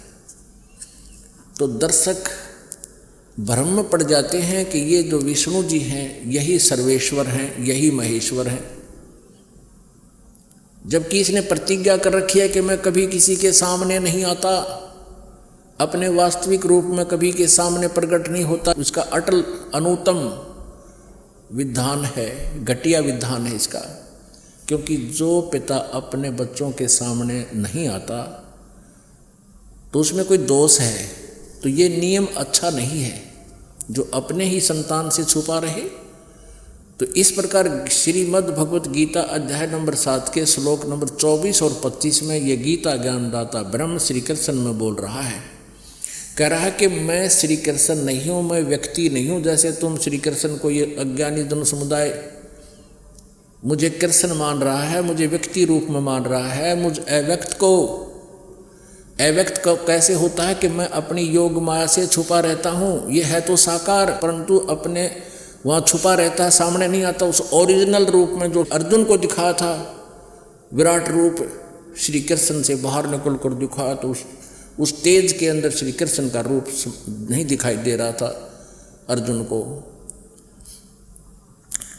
तो दर्शक भ्रम में पड़ जाते हैं कि ये जो विष्णु जी हैं यही सर्वेश्वर हैं, यही महेश्वर हैं, जबकि इसने प्रतिज्ञा कर रखी है कि मैं कभी किसी के सामने नहीं आता, अपने वास्तविक रूप में कभी के सामने प्रकट नहीं होता। उसका अटल अनुतम विधान है, घटिया विधान है इसका, क्योंकि जो पिता अपने बच्चों के सामने नहीं आता तो उसमें कोई दोष है, तो ये नियम अच्छा नहीं है जो अपने ही संतान से छुपा रहे। तो इस प्रकार श्रीमद् भगवत गीता अध्याय नंबर 7 के श्लोक नंबर 24 और 25 में ये गीता ज्ञानदाता ब्रह्म श्री कृष्ण में बोल रहा है, कह रहा है कि मैं श्री कृष्ण नहीं हूँ, मैं व्यक्ति नहीं हूँ। जैसे तुम श्री कृष्ण को, ये अज्ञानी जन समुदाय मुझे कृष्ण मान रहा है, मुझे व्यक्ति रूप में मान रहा है, मुझ अव्यक्त को कैसे होता है कि मैं अपनी योग माया से छुपा रहता हूँ। ये है तो साकार, परंतु अपने वहाँ छुपा रहता है, सामने नहीं आता। उस ओरिजिनल रूप में जो अर्जुन को दिखाया था, विराट रूप श्री कृष्ण से बाहर निकल कर दिखाया, तो उस तेज के अंदर श्री कृष्ण का रूप नहीं दिखाई दे रहा था अर्जुन को।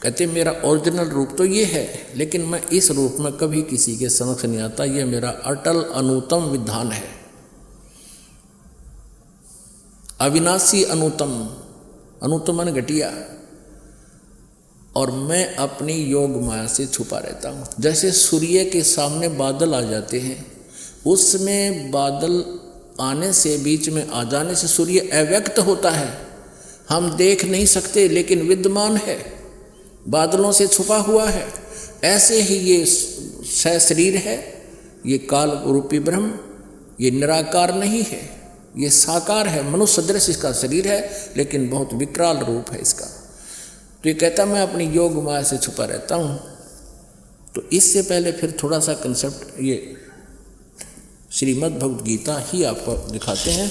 कहते मेरा ओरिजिनल रूप तो ये है, लेकिन मैं इस रूप में कभी किसी के समक्ष नहीं आता, ये मेरा अटल अनुतम विधान है, अविनाशी अनुतम, अनुतम माने घटिया, और मैं अपनी योग माया से छुपा रहता हूँ। जैसे सूर्य के सामने बादल आ जाते हैं, उसमें बादल आने से, बीच में आ जाने से सूर्य अव्यक्त होता है, हम देख नहीं सकते, लेकिन विद्यमान है, बादलों से छुपा हुआ है। ऐसे ही ये सशरीर है, ये काल रूपी ब्रह्म, ये निराकार नहीं है, ये साकार है, मनुष्य सदृश इसका शरीर है, लेकिन बहुत विकराल रूप है इसका। तो ये कहता मैं अपनी योग माया से छुपा रहता हूँ। तो इससे पहले फिर थोड़ा सा कंसेप्ट ये श्रीमद् भगवद गीता ही आपको दिखाते हैं।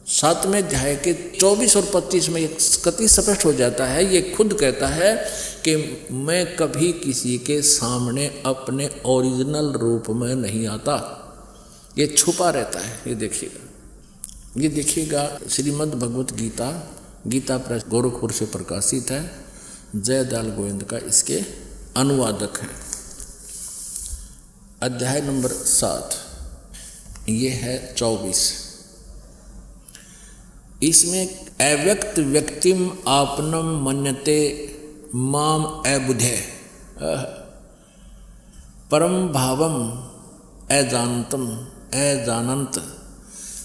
7वें अध्याय के 24 और 25 में एक कति स्पष्ट हो जाता है। ये खुद कहता है कि मैं कभी किसी के सामने अपने ओरिजिनल रूप में नहीं आता, ये छुपा रहता है। ये देखिएगा श्रीमद् भगवत गीता, गीता प्रेस गोरखपुर से प्रकाशित है, जयदयाल गोविंद का इसके अनुवादक हैं। अध्याय नंबर 7, ये है 24। इसमें अव्यक्त व्यक्तिम आपनम मन्यते माम अबुधे परम भावम अजानतम अजानंत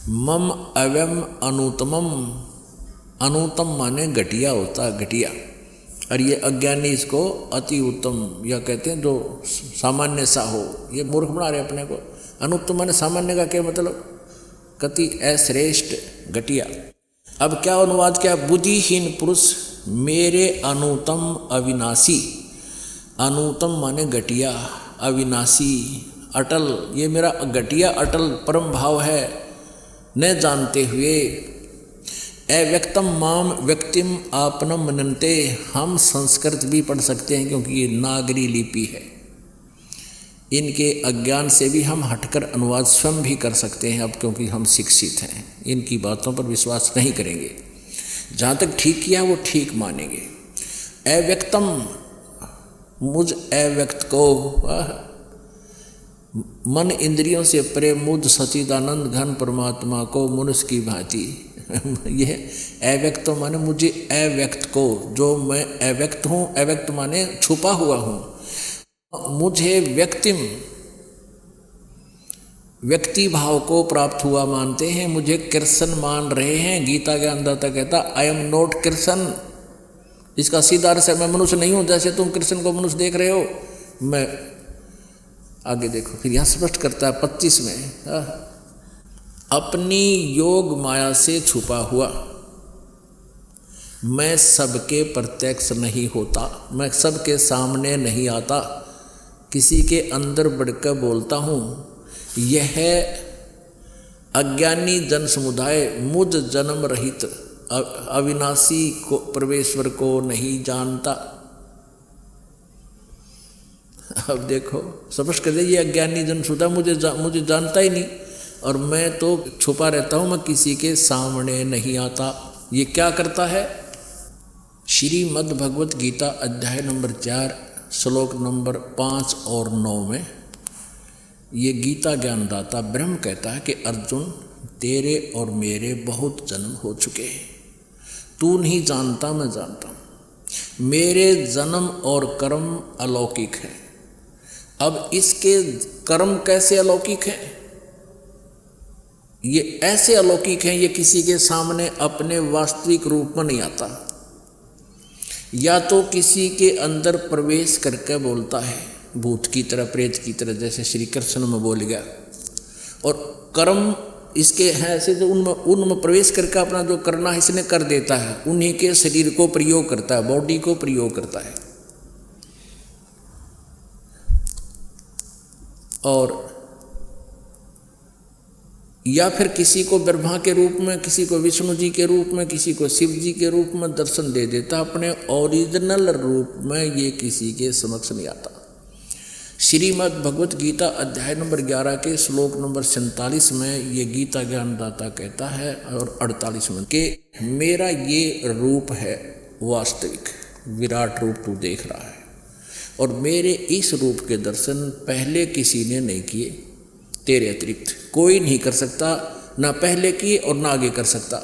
मम अव्यम अनुतमम, अनुतम माने घटिया होता, घटिया, और ये अज्ञानी इसको अति उत्तम या कहते हैं जो सामान्य सा हो, ये मूर्ख बना रहे अपने को। अनुत्तम माने सामान्य का क्या मतलब, कति अश्रेष्ठ, घटिया। अब क्या अनुवाद किया, बुद्धिहीन पुरुष मेरे अनुतम अविनाशी, अनुतम माने घटिया, अविनाशी, अटल, ये मेरा घटिया अटल परम भाव है, न जानते हुए अव्यक्तम माम व्यक्तिम आपनम मनन्ते। हम संस्कृत भी पढ़ सकते हैं क्योंकि ये नागरी लिपि है, इनके अज्ञान से भी हम हटकर अनुवाद स्वयं भी कर सकते हैं अब, क्योंकि हम शिक्षित हैं। इनकी बातों पर विश्वास नहीं करेंगे, जहाँ तक ठीक किया वो ठीक मानेंगे। अव्यक्तम, मुझ अव्यक्त को, मन इंद्रियों से परे मुझ सच्चिदानंद घन परमात्मा को मनुष्य की भांति यह अव्यक्त माने मुझे अव्यक्त को, जो मैं अव्यक्त हूँ, अव्यक्त माने छुपा हुआ हूँ, मुझे व्यक्तिम, व्यक्ति भाव को प्राप्त हुआ मानते हैं, मुझे कृष्ण मान रहे हैं। गीता के अंदर कहता आई एम नॉट कृष्ण, इसका सीधा अर्थ है मैं मनुष्य नहीं हूँ, जैसे तुम कृष्ण को मनुष्य देख रहे हो, मैं। आगे देखो फिर यहाँ स्पष्ट करता है 25 में, अपनी योग माया से छुपा हुआ मैं सबके प्रत्यक्ष नहीं होता, मैं सबके सामने नहीं आता, किसी के अंदर बढ़कर बोलता हूँ, यह अज्ञानी जन समुदाय मुझ जन्म रहित अविनाशी को परमेश्वर को नहीं जानता। अब देखो स्पष्ट कर दे, ये अज्ञानी जन समुदाय मुझे जानता ही नहीं, और मैं तो छुपा रहता हूँ, मैं किसी के सामने नहीं आता। ये क्या करता है? श्रीमद् भगवत गीता अध्याय नंबर 4 श्लोक नंबर 5 और 9 में ये गीता ज्ञानदाता ब्रह्म कहता है कि अर्जुन, तेरे और मेरे बहुत जन्म हो चुके हैं, तू नहीं जानता, मैं जानता हूँ। मेरे जन्म और कर्म अलौकिक हैं। अब इसके कर्म कैसे अलौकिक हैं? ये ऐसे अलौकिक हैं, ये किसी के सामने अपने वास्तविक रूप में नहीं आता। या तो किसी के अंदर प्रवेश करके बोलता है, भूत की तरह, प्रेत की तरह, जैसे श्री कृष्ण में बोल गया। और कर्म इसके हैं ऐसे जो उनमें प्रवेश करके अपना जो करना है इसने कर देता है, उन्हीं के शरीर को प्रयोग करता है, बॉडी को प्रयोग करता है। और या फिर किसी को ब्रह्मा के रूप में, किसी को विष्णु जी के रूप में, किसी को शिव जी के रूप में दर्शन दे देता, अपने ओरिजिनल रूप में ये किसी के समक्ष नहीं आता। श्रीमद् भगवत गीता अध्याय नंबर 11 के श्लोक नंबर 47 में ये गीता ज्ञानदाता कहता है, और 48 में, कि मेरा ये रूप है वास्तविक, विराट रूप तू देख रहा है, और मेरे इस रूप के दर्शन पहले किसी ने नहीं किए, तेरे अतिरिक्त कोई नहीं कर सकता, ना पहले किए और ना आगे कर सकता।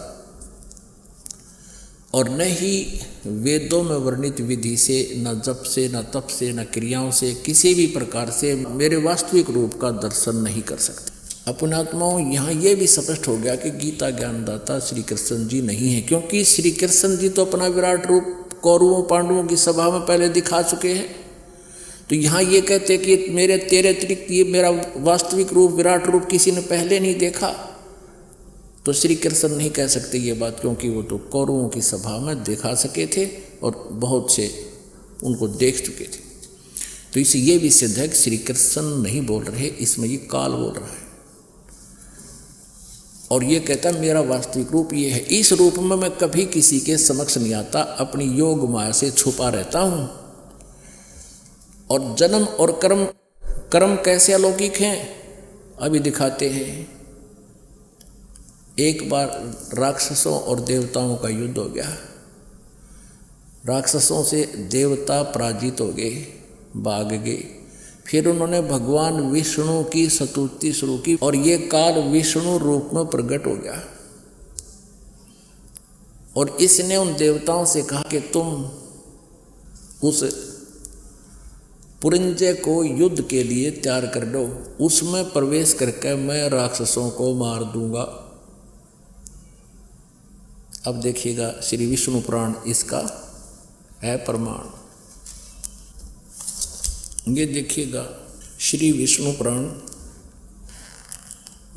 और न ही वेदों में वर्णित विधि से, न जप से, न तप से, न क्रियाओं से, किसी भी प्रकार से मेरे वास्तविक रूप का दर्शन नहीं कर सकते। अपने आत्माओं, यहाँ ये भी स्पष्ट हो गया कि गीता ज्ञानदाता श्री कृष्ण जी नहीं है, क्योंकि श्री कृष्ण जी तो अपना विराट रूप कौरवों पांडवों की सभा में पहले दिखा चुके हैं। तो यहाँ ये कहते कि मेरे तेरे अतिरिक्त ये मेरा वास्तविक रूप, विराट रूप किसी ने पहले नहीं देखा, तो श्री कृष्ण नहीं कह सकते ये बात, क्योंकि वो तो कौरवों की सभा में दिखा सके थे और बहुत से उनको देख चुके थे। तो इसे ये भी सिद्ध है कि श्री कृष्ण नहीं बोल रहे, इसमें ये काल बोल रहा है। और ये कहता मेरा वास्तविक रूप ये है, इस रूप में मैं कभी किसी के समक्ष नहीं आता, अपनी योग माया से छुपा रहता हूँ। और जन्म और कर्म कैसे अलौकिक हैं अभी दिखाते हैं। एक बार राक्षसों और देवताओं का युद्ध हो गया, राक्षसों से देवता पराजित हो गए, भाग गए। फिर उन्होंने भगवान विष्णु की स्तुति शुरू की, और ये काल विष्णु रूप में प्रकट हो गया। और इसने उन देवताओं से कहा कि तुम उस पुरंजय को युद्ध के लिए तैयार कर दो, उसमें प्रवेश करके मैं राक्षसों को मार दूंगा। अब देखिएगा श्री विष्णु पुराण इसका है प्रमाण। ये देखिएगा श्री विष्णु पुराण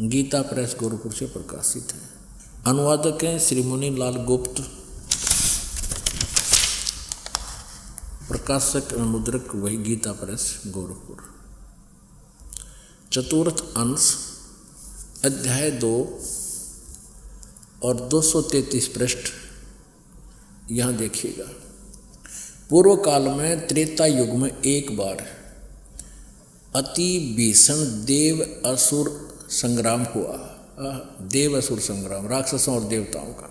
गीता प्रेस गोरखपुर से प्रकाशित है। अनुवादक हैं श्री मुनि लाल गुप्त, प्रकाशक मुद्रक वही गीता प्रेस गोरखपुर। चतुर्थ अंश अध्याय 2 और 233 पृष्ठ यहाँ देखिएगा। पूर्व काल में त्रेता युग में एक बार अति भीषण देव असुर संग्राम हुआ। देव असुर संग्राम, राक्षसों और देवताओं का।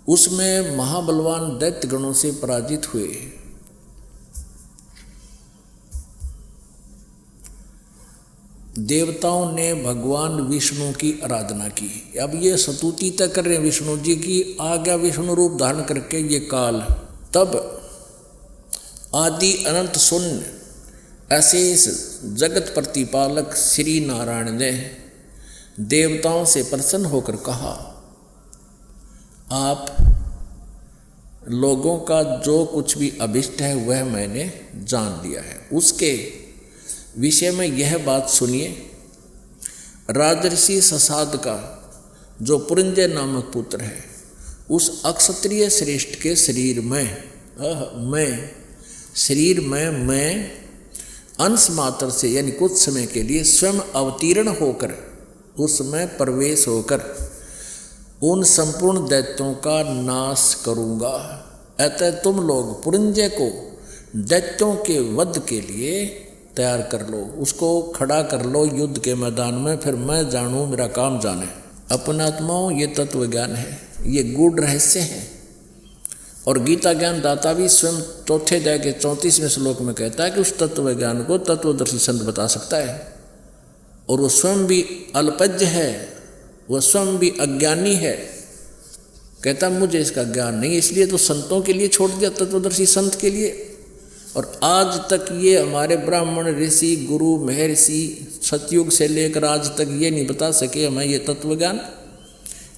उसमें महाबलवान दैत्य गणों से पराजित हुए। देवताओं ने भगवान विष्णु की आराधना की। अब ये स्तुति तक कर रहे हैं विष्णु जी की, आ गया विष्णु रूप धारण करके ये काल। तब आदि अनंत शून्य अशेष जगत प्रतिपालक श्री नारायण ने देवताओं से प्रसन्न होकर कहा, आप लोगों का जो कुछ भी अभिष्ट है वह मैंने जान लिया है। उसके विषय में यह बात सुनिए। राजर्षि ससाद का जो पुरंजय नामक पुत्र है, उस अक्षत्रिय श्रेष्ठ के शरीर में मैं अंश मात्र से यानी कुछ समय के लिए स्वयं अवतीर्ण होकर, उसमें प्रवेश होकर उन संपूर्ण दैत्यों का नाश करूँगा। अतः तुम लोग पुरंजय को दैत्यों के वध के लिए तैयार कर लो, उसको खड़ा कर लो युद्ध के मैदान में, फिर मैं जानूँ मेरा काम जाने। अपनात्माओं, ये तत्व ज्ञान है, ये गूढ़ रहस्य है। और गीता ज्ञान दाता भी स्वयं चौथे अध्याय के 34वें श्लोक में कहता है कि उस तत्व ज्ञान को तत्वदर्शी संत बता सकता है। और वो स्वयं भी अल्पज्ञ है, वह स्वयं भी अज्ञानी है, कहता मुझे इसका ज्ञान नहीं, इसलिए तो संतों के लिए छोड़ दिया, तत्वदर्शी संत के लिए। और आज तक ये हमारे ब्राह्मण ऋषि गुरु महर्षि सतयुग से लेकर आज तक ये नहीं बता सके हमें ये तत्व ज्ञान,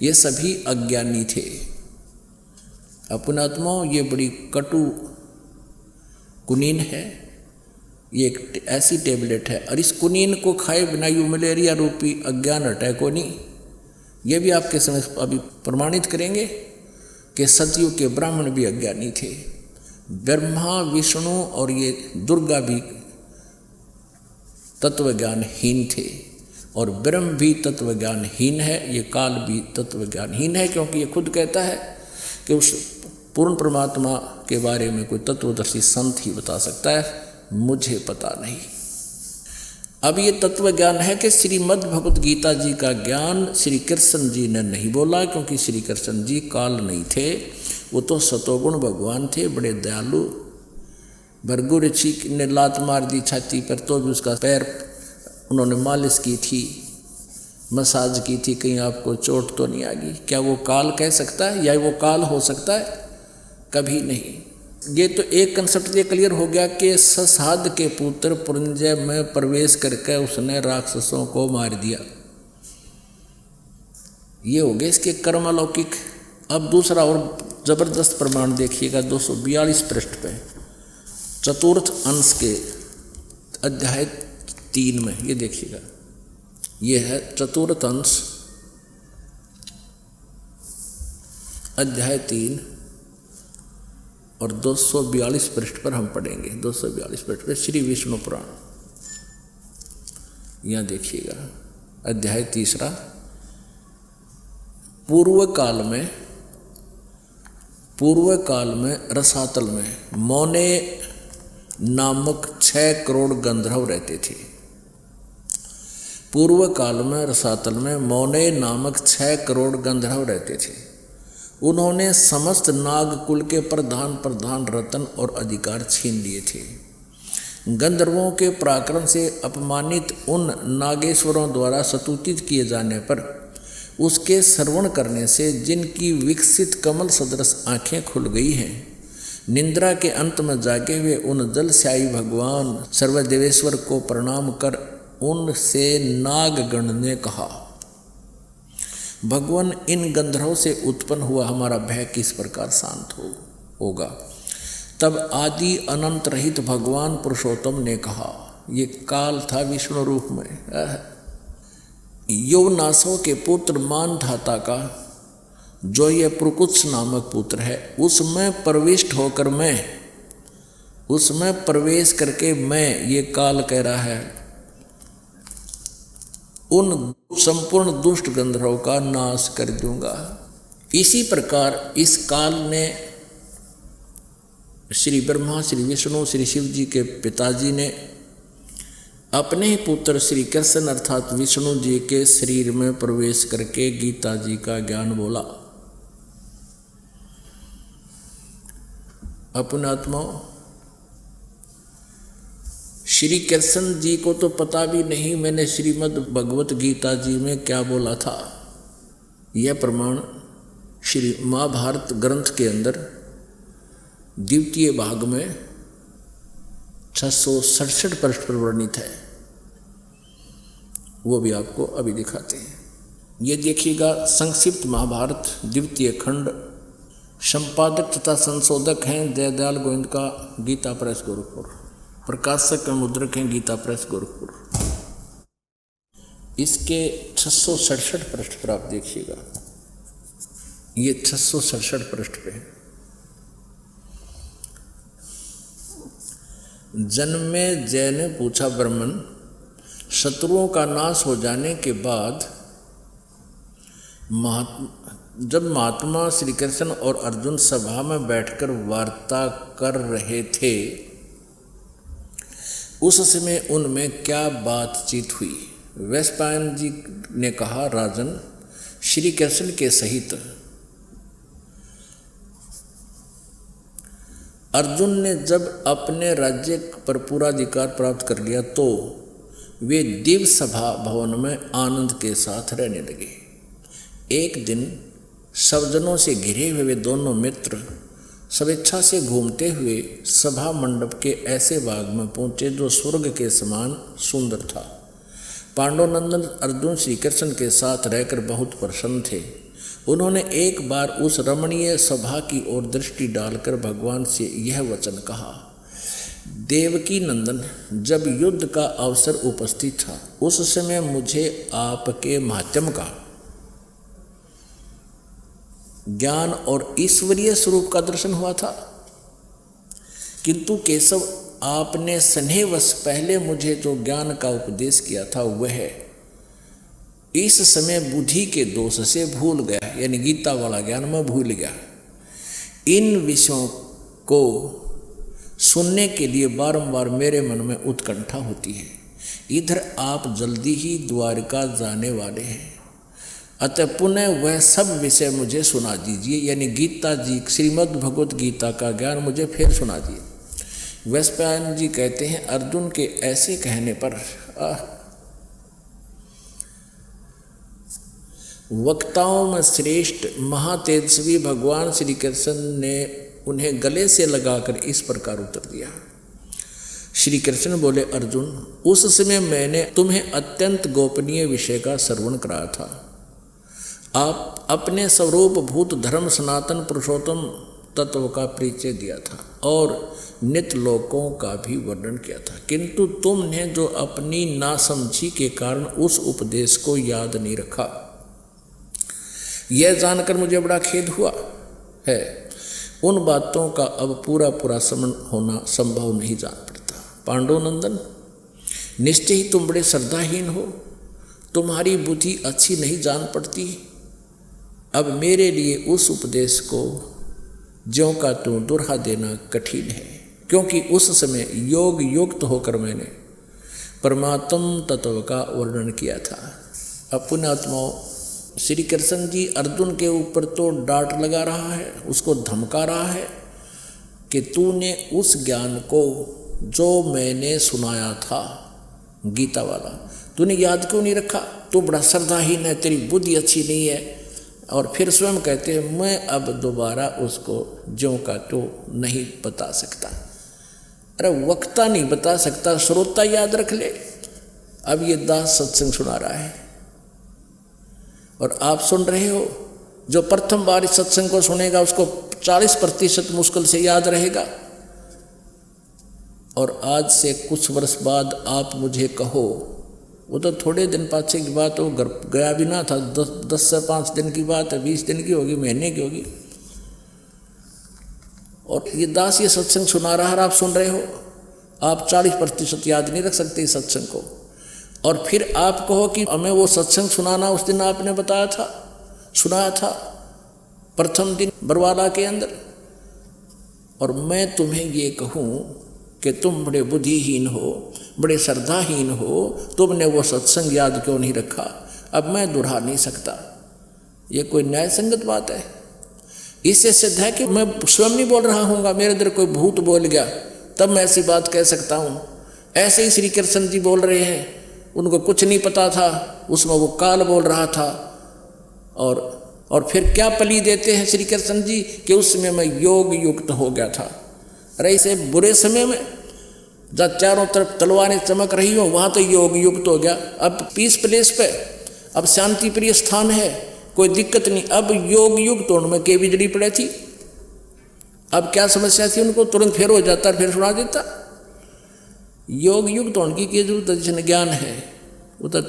ये सभी अज्ञानी थे। अपनात्माओं, ये बड़ी कटु कुनीन है, ये एक ऐसी टेबलेट है, और इस कुनीन को खाए बिना यू मलेरिया रूपी अज्ञान हटे को नहीं। ये भी आपके समय अभी प्रमाणित करेंगे कि सतयुग के ब्राह्मण भी अज्ञानी थे, ब्रह्मा विष्णु और ये दुर्गा भी तत्वज्ञानहीन थे, और ब्रह्म भी तत्वज्ञानहीन है, ये काल भी तत्वज्ञानहीन है, क्योंकि ये खुद कहता है कि उस पूर्ण परमात्मा के बारे में कोई तत्वदर्शी संत ही बता सकता है, मुझे पता नहीं। अब ये तत्व ज्ञान है कि श्रीमद् भगवत गीता जी का ज्ञान श्री कृष्ण जी ने नहीं बोला, क्योंकि श्री कृष्ण जी काल नहीं थे, वो तो सतोगुण भगवान थे, बड़े दयालु। भृगु ऋषि ने लात मार दी छाती पर, तो भी उसका पैर उन्होंने मालिश की थी, मसाज की थी, कहीं आपको चोट तो नहीं आ गई। क्या वो काल कह सकता है, या वो काल हो सकता है? कभी नहीं। ये तो एक कंसेप्ट ये क्लियर हो गया कि ससाद के पुत्र पुरंजय में प्रवेश करके उसने राक्षसों को मार दिया, ये हो गया इसके कर्म अलौकिक। अब दूसरा और जबरदस्त प्रमाण देखिएगा 242 पृष्ठ पे, चतुर्थ अंश के अध्याय 3 में, ये देखिएगा, ये है चतुर्थ अंश अध्याय 3 और 242 पृष्ठ पर हम पढ़ेंगे। 242 पृष्ठ पर श्री विष्णु पुराण, यहाँ देखिएगा अध्याय 3। पूर्व काल में रसातल में मौने नामक 6 करोड़ गंधर्व रहते थे। पूर्व काल में रसातल में मौने नामक 6 करोड़ गंधर्व रहते थे। उन्होंने समस्त नागकुल के प्रधान रत्न और अधिकार छीन लिए थे। गंधर्वों के पराक्रम से अपमानित उन नागेश्वरों द्वारा स्तुतित किए जाने पर उसके श्रवण करने से जिनकी विकसित कमल सदृश आंखें खुल गई हैं, निंद्रा के अंत में जागे हुए उन जलस्यायी भगवान सर्वदेवेश्वर को प्रणाम कर उनसे नागगण ने कहा, भगवान, इन गंधर्वों से उत्पन्न हुआ हमारा भय किस प्रकार शांत होगा। तब आदि अनंत रहित भगवान पुरुषोत्तम ने कहा, ये काल था विष्णु रूप में, यौवनासों के पुत्र मानधाता का जो ये प्रकुत्स नामक पुत्र है, उसमें प्रविष्ट होकर उसमें प्रवेश करके मैं, ये काल कह रहा है, उन संपूर्ण दुष्ट गंधर्वों का नाश कर दूंगा। इसी प्रकार इस काल ने श्री ब्रह्मा, श्री विष्णु, श्री शिव जी के पिताजी ने अपने ही पुत्र श्री कृष्ण अर्थात विष्णु जी के शरीर में प्रवेश करके गीता जी का ज्ञान बोला। अपने आत्माओं, श्री कृष्ण जी को तो पता भी नहीं मैंने श्रीमद् भगवत गीता जी में क्या बोला था। यह प्रमाण श्री महाभारत ग्रंथ के अंदर द्वितीय भाग में 667 पृष्ठ पर वर्णित है, वो भी आपको अभी दिखाते हैं। ये देखिएगा, संक्षिप्त महाभारत द्वितीय खंड, संपादक तथा संशोधक हैं जयदयाल गोविंद का गीता प्रेस गोरखपुर, प्रकाशक एवं मुद्रक हैं गीता प्रेस गोरखपुर। इसके 667 पृष्ठ पर आप देखिएगा, ये 667 पृष्ठ पे है। जन्मेजय ने पूछा, ब्राह्मण, शत्रुओं का नाश हो जाने के बाद जब महात्मा श्री कृष्ण और अर्जुन सभा में बैठकर वार्ता कर रहे थे, उस समय उनमें क्या बातचीत हुई? वैशंपायन जी ने कहा, राजन, श्री कृष्ण के सहित अर्जुन ने जब अपने राज्य पर पूरा अधिकार प्राप्त कर लिया तो वे दिव्य सभा भवन में आनंद के साथ रहने लगे। एक दिन सज्जनों से घिरे हुए वे दोनों मित्र स्वेच्छा से घूमते हुए सभा मंडप के ऐसे बाग में पहुंचे जो स्वर्ग के समान सुंदर था। पांडुनंदन अर्जुन श्री कृष्ण के साथ रहकर बहुत प्रसन्न थे। उन्होंने एक बार उस रमणीय सभा की ओर दृष्टि डालकर भगवान से यह वचन कहा, देवकी नंदन, जब युद्ध का अवसर उपस्थित था उस समय मुझे आपके माध्यम का ज्ञान और ईश्वरीय स्वरूप का दर्शन हुआ था, किंतु केशव, आपने स्नेहवश पहले मुझे जो ज्ञान का उपदेश किया था वह इस समय बुद्धि के दोष से भूल गया, यानी गीता वाला ज्ञान मैं भूल गया। इन विषयों को सुनने के लिए बारंबार मेरे मन में उत्कंठा होती है। इधर आप जल्दी ही द्वारका जाने वाले हैं, अतः पुनः वह सब विषय मुझे सुना दीजिए, यानी गीता जी, श्रीमद् भगवत गीता का ज्ञान मुझे फिर सुना दिए। वैशंपायन जी कहते हैं, अर्जुन के ऐसे कहने पर वक्ताओं में श्रेष्ठ महातेजस्वी भगवान श्री कृष्ण ने उन्हें गले से लगाकर इस प्रकार उत्तर दिया। श्री कृष्ण बोले, अर्जुन, उस समय मैंने तुम्हें अत्यंत गोपनीय विषय का श्रवण कराया था। आप अपने स्वरूप भूत धर्म सनातन पुरुषोत्तम तत्व का परिचय दिया था और नित्य लोकों का भी वर्णन किया था, किंतु तुमने जो अपनी नासमझी के कारण उस उपदेश को याद नहीं रखा, यह जानकर मुझे बड़ा खेद हुआ है। उन बातों का अब पूरा स्मरण होना संभव नहीं जान पड़ता। पांडुनंदन, निश्चय ही तुम बड़े श्रद्धाहीन हो, तुम्हारी बुद्धि अच्छी नहीं जान पड़ती। अब मेरे लिए उस उपदेश को ज्यों का त्यों दोहरा देना कठिन है, क्योंकि उस समय योग युक्त होकर मैंने परमात्म तत्व का वर्णन किया था। अब पुण्यात्माओं, श्री कृष्ण जी अर्जुन के ऊपर तो डांट लगा रहा है, उसको धमका रहा है कि तूने उस ज्ञान को जो मैंने सुनाया था गीता वाला, तूने याद क्यों नहीं रखा? तू बड़ा श्रद्धाहीन है, तेरी बुद्धि अच्छी नहीं है। और फिर स्वयं कहते हैं, मैं अब दोबारा उसको ज्यों का त्यों नहीं बता सकता। अरे वक्ता नहीं बता सकता, श्रोता याद रख ले। अब ये दास सत्संग सुना रहा है और आप सुन रहे हो। जो प्रथम बार इस सत्संग को सुनेगा उसको 40% मुश्किल से याद रहेगा। और आज से कुछ वर्ष बाद आप मुझे कहो, वो तो थोड़े दिन पाछे की बात हो, गया भी ना था, 10 से 5 दिन की बात है, 20 दिन की होगी, महीने की होगी, और ये दास ये सत्संग सुना रहा है, आप सुन रहे हो। आप 40% याद नहीं रख सकते इस सत्संग को। और फिर आप कहो कि हमें वो सत्संग सुनाना उस दिन आपने बताया था, सुनाया था प्रथम दिन बरवाला के अंदर, और मैं तुम्हें ये कहूँ कि तुम बड़े बुद्धिहीन हो, बड़े श्रद्धाहीन हो, तुमने वो सत्संग याद क्यों नहीं रखा? अब मैं दोहरा नहीं सकता। ये कोई न्याय संगत बात है? इससे सिद्ध है कि मैं स्वयं नहीं बोल रहा हूँगा, मेरे अंदर कोई भूत बोल गया तब मैं ऐसी बात कह सकता हूँ। ऐसे ही श्री कृष्ण जी बोल रहे हैं, उनको कुछ नहीं पता था, उसमें वो काल बोल रहा था। और फिर क्या पली देते हैं श्री कृष्ण जी कि उस समय मैं योग युक्त हो गया था। अरे इसे बुरे समय में जब चारों तरफ तलवारें चमक रही हो वहाँ तो योग युक्त हो गया। अब पीस प्लेस पे, अब शांति प्रिय स्थान है, कोई दिक्कत नहीं। अब योग युक्त होने में के बिजली पड़े थी, अब क्या समस्या थी उनको? तुरंत फिर हो जाता, फिर सुना देता। योग युक्त होने की जरूरत जिसने ज्ञान है वो तो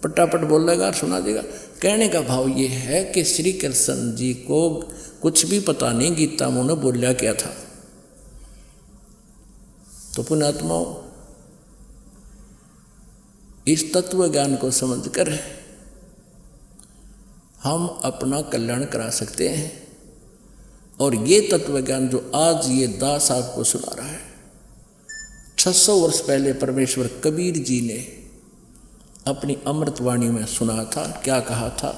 पटापट बोल देगा और सुना देगा। कहने का भाव ये है कि श्री कृष्ण जी को कुछ भी पता नहीं गीता में उन्होंने बोलिया क्या था। तो पुण्यात्माओं, इस तत्व ज्ञान को समझकर हम अपना कल्याण करा सकते हैं। और ये तत्व ज्ञान जो आज ये दास आपको सुना रहा है, 600 वर्ष पहले परमेश्वर कबीर जी ने अपनी अमृतवाणी में सुना था। क्या कहा था?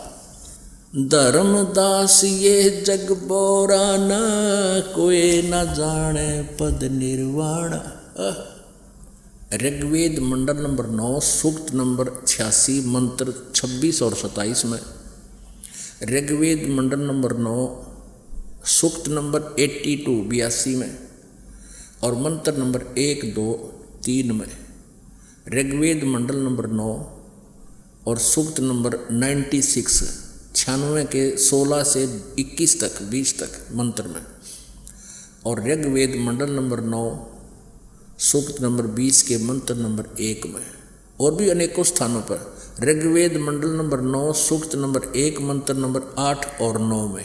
धर्मदास ये जग बोरा न, कोई न जाने पद निर्वाण। ऋग्वेद मंडल नंबर 9 सूक्त नंबर 86 मंत्र 26 और 27 में, ऋग्वेद मंडल नंबर 9 सूक्त नंबर 82 में और मंत्र नंबर 1, 2, 3 में, ऋग्वेद मंडल नंबर 9 और सूक्त नंबर 96 के 16 से 21 तक 20 तक मंत्र में, और ऋग्वेद मंडल नंबर 9 सूक्त नंबर 20 के मंत्र नंबर 1 में, और भी अनेकों स्थानों पर ऋग्वेद मंडल नंबर 9 सूक्त नंबर 1 मंत्र नंबर 8 और 9 में।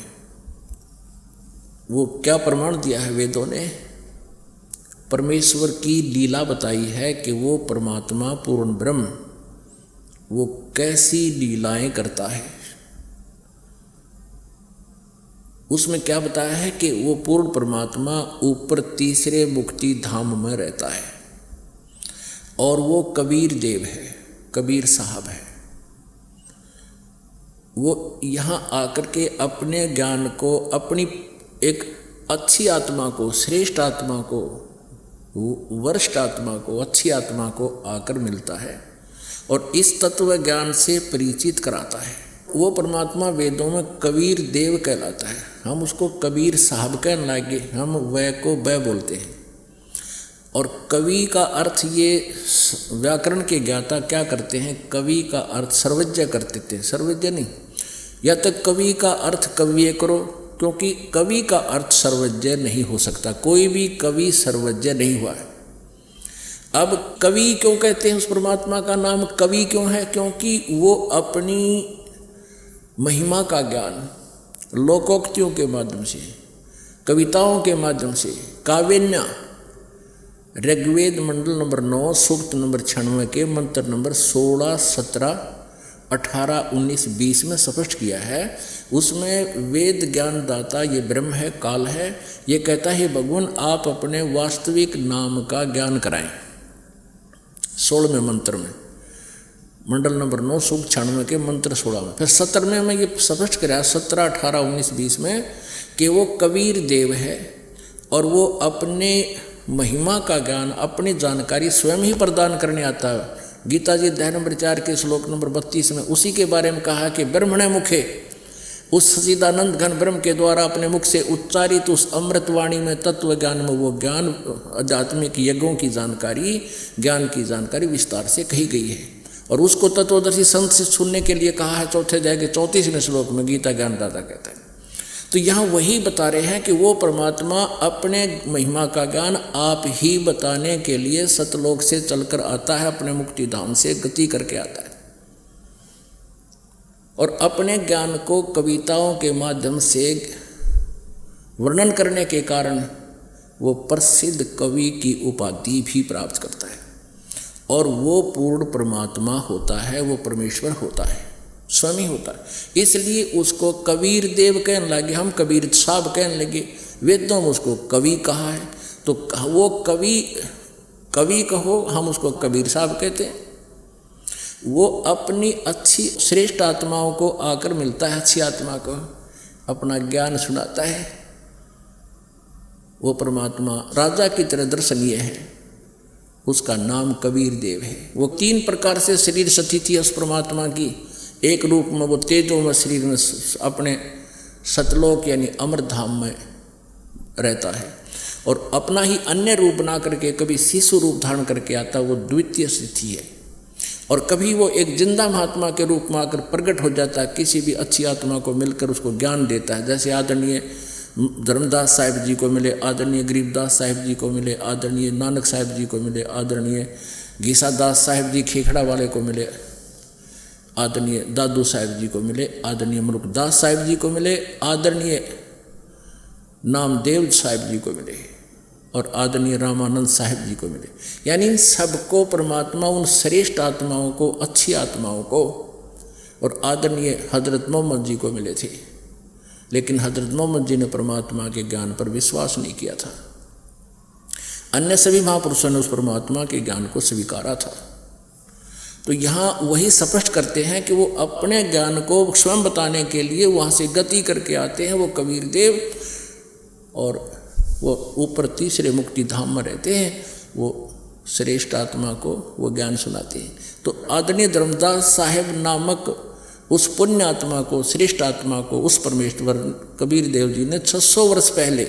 वो क्या प्रमाण दिया है वेदों ने? परमेश्वर की लीला बताई है कि वो परमात्मा पूर्ण ब्रह्म वो कैसी लीलाएं करता है। उसमें क्या बताया है कि वो पूर्ण परमात्मा ऊपर तीसरे मुक्ति धाम में रहता है, और वो कबीर देव है, कबीर साहब है। वो यहाँ आकर के अपने ज्ञान को, अपनी एक अच्छी आत्मा को, श्रेष्ठ आत्मा को, वरिष्ठ आत्मा को, अच्छी आत्मा को आकर मिलता है और इस तत्व ज्ञान से परिचित कराता है। वो परमात्मा वेदों में कबीर देव कहलाता है। हम उसको कबीर साहब कहने लगे, हम वह को वह बोलते हैं। और कवि का अर्थ, ये व्याकरण के ज्ञाता क्या करते हैं, कवि का अर्थ सर्वज्ञ करते थे, सर्वज्ञ नहीं। या तो कवि का अर्थ कव्य करो, क्योंकि कवि का अर्थ सर्वज्ञ नहीं हो सकता, कोई भी कवि सर्वज्ञ नहीं हुआ है। अब कवि क्यों कहते हैं? उस परमात्मा का नाम कवि क्यों है? क्योंकि वो अपनी महिमा का ज्ञान लोकोक्तियों के माध्यम से, कविताओं के माध्यम से, काव्यन्या, ऋग्वेद मंडल नंबर 9 सूक्त नंबर 96 के मंत्र नंबर 16, 17, 18, 19, 20 में स्पष्ट किया है। उसमें वेद ज्ञान दाता ये ब्रह्म है, काल है, ये कहता है भगवान आप अपने वास्तविक नाम का ज्ञान कराएं। 16वें मंत्र में, मंडल नंबर 9 सूक्त 96 के मंत्र 16 में। फिर 17वें में ये स्पष्ट कराया 17, 18, 19, 20 में कि वो कबीर देव है और वो अपने महिमा का ज्ञान, अपनी जानकारी स्वयं ही प्रदान करने आता है। गीता जी अध्याय नंबर 4 के श्लोक नंबर 32 में उसी के बारे में कहा कि ब्रह्मणे मुखे, उस सच्चिदानंद घन ब्रह्म के द्वारा अपने मुख से उच्चारित उस अमृतवाणी में, तत्व ज्ञान में वो ज्ञान, आध्यात्मिक यज्ञों की जानकारी, ज्ञान की जानकारी विस्तार से कही गई है। और उसको तत्वदर्शी संत से सुनने के लिए कहा है 4 अध्याय के 34वें श्लोक में, गीता ज्ञानदाता कहता है। तो यहाँ वही बता रहे हैं कि वो परमात्मा अपने महिमा का ज्ञान आप ही बताने के लिए सतलोक से चलकर आता है, अपने मुक्ति धाम से गति करके आता है, और अपने ज्ञान को कविताओं के माध्यम से वर्णन करने के कारण वो प्रसिद्ध कवि की उपाधि भी प्राप्त करता है। और वो पूर्ण परमात्मा होता है, वो परमेश्वर होता है, स्वयं ही होता है। इसलिए उसको कबीर देव कहने लगे, हम कबीर साहब कहने लगे। वेदों में उसको कवि कहा है, तो वो कवि कहो, हम उसको कबीर साहब कहते हैं। वो अपनी अच्छी श्रेष्ठ आत्माओं को आकर मिलता है, अच्छी आत्मा को अपना ज्ञान सुनाता है। वो परमात्मा राजा की तरह दर्शनीय है, उसका नाम कबीर देव है। वो 3 प्रकार से शरीर सती थी उस परमात्मा की। एक रूप में वो तेजों में शरीर में अपने सतलोक यानी अमृत धाम में रहता है, और अपना ही अन्य रूप बना करके कभी शिशु रूप धारण करके आता, वो द्वितीय स्थिति है। और कभी वो एक जिंदा महात्मा के रूप में आकर प्रकट हो जाता है, किसी भी अच्छी आत्मा को मिलकर उसको ज्ञान देता है। जैसे आदरणीय धर्मदास साहिब जी को मिले, आदरणीय गरीबदास साहिब जी को मिले, आदरणीय नानक साहिब जी को मिले, आदरणीय गीसादास साहिब जी खेखड़ा वाले को मिले, आदरणीय दादू साहिब जी को मिले, आदरणीय मरुकदास साहिब जी को मिले, आदरणीय नामदेव साहिब जी को मिले, और आदरणीय रामानंद साहिब जी को मिले। यानी सबको परमात्मा उन श्रेष्ठ आत्माओं को, अच्छी आत्माओं को और आदरणीय हजरत मोहम्मद जी को मिले थे। लेकिन हजरत मोहम्मद जी ने परमात्मा के ज्ञान पर विश्वास नहीं किया था। अन्य सभी महापुरुषों ने उस परमात्मा के ज्ञान को स्वीकारा था। तो यहाँ वही स्पष्ट करते हैं कि वो अपने ज्ञान को स्वयं बताने के लिए वहाँ से गति करके आते हैं, वो कबीर देव, और वो ऊपर तीसरे मुक्ति धाम में रहते हैं, वो श्रेष्ठ आत्मा को वो ज्ञान सुनाते हैं। तो आदरणीय धर्मदास साहेब नामक उस पुण्य आत्मा को, श्रेष्ठ आत्मा को, उस परमेश्वर कबीर देव जी ने 600 वर्ष पहले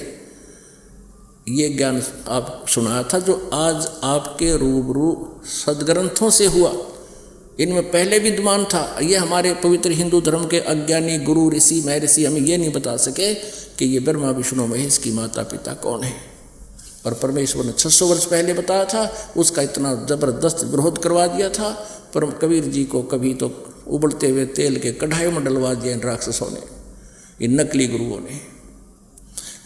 ये ज्ञान आप सुनाया था, जो आज आपके रूबरू सदग्रंथों से हुआ। इनमें पहले विद्यमान था। ये हमारे पवित्र हिंदू धर्म के अज्ञानी गुरु ऋषि महर्षि हमें ये नहीं बता सके कि ये ब्रह्मा विष्णु महेश की माता पिता कौन है। और परमेश्वर ने 600 वर्ष पहले बताया था, उसका इतना ज़बरदस्त विरोध करवा दिया था। पर कबीर जी को कभी तो उबलते हुए तेल के कढ़ाई में डलवा दिया इन राक्षसों ने, इन नकली गुरुओं ने।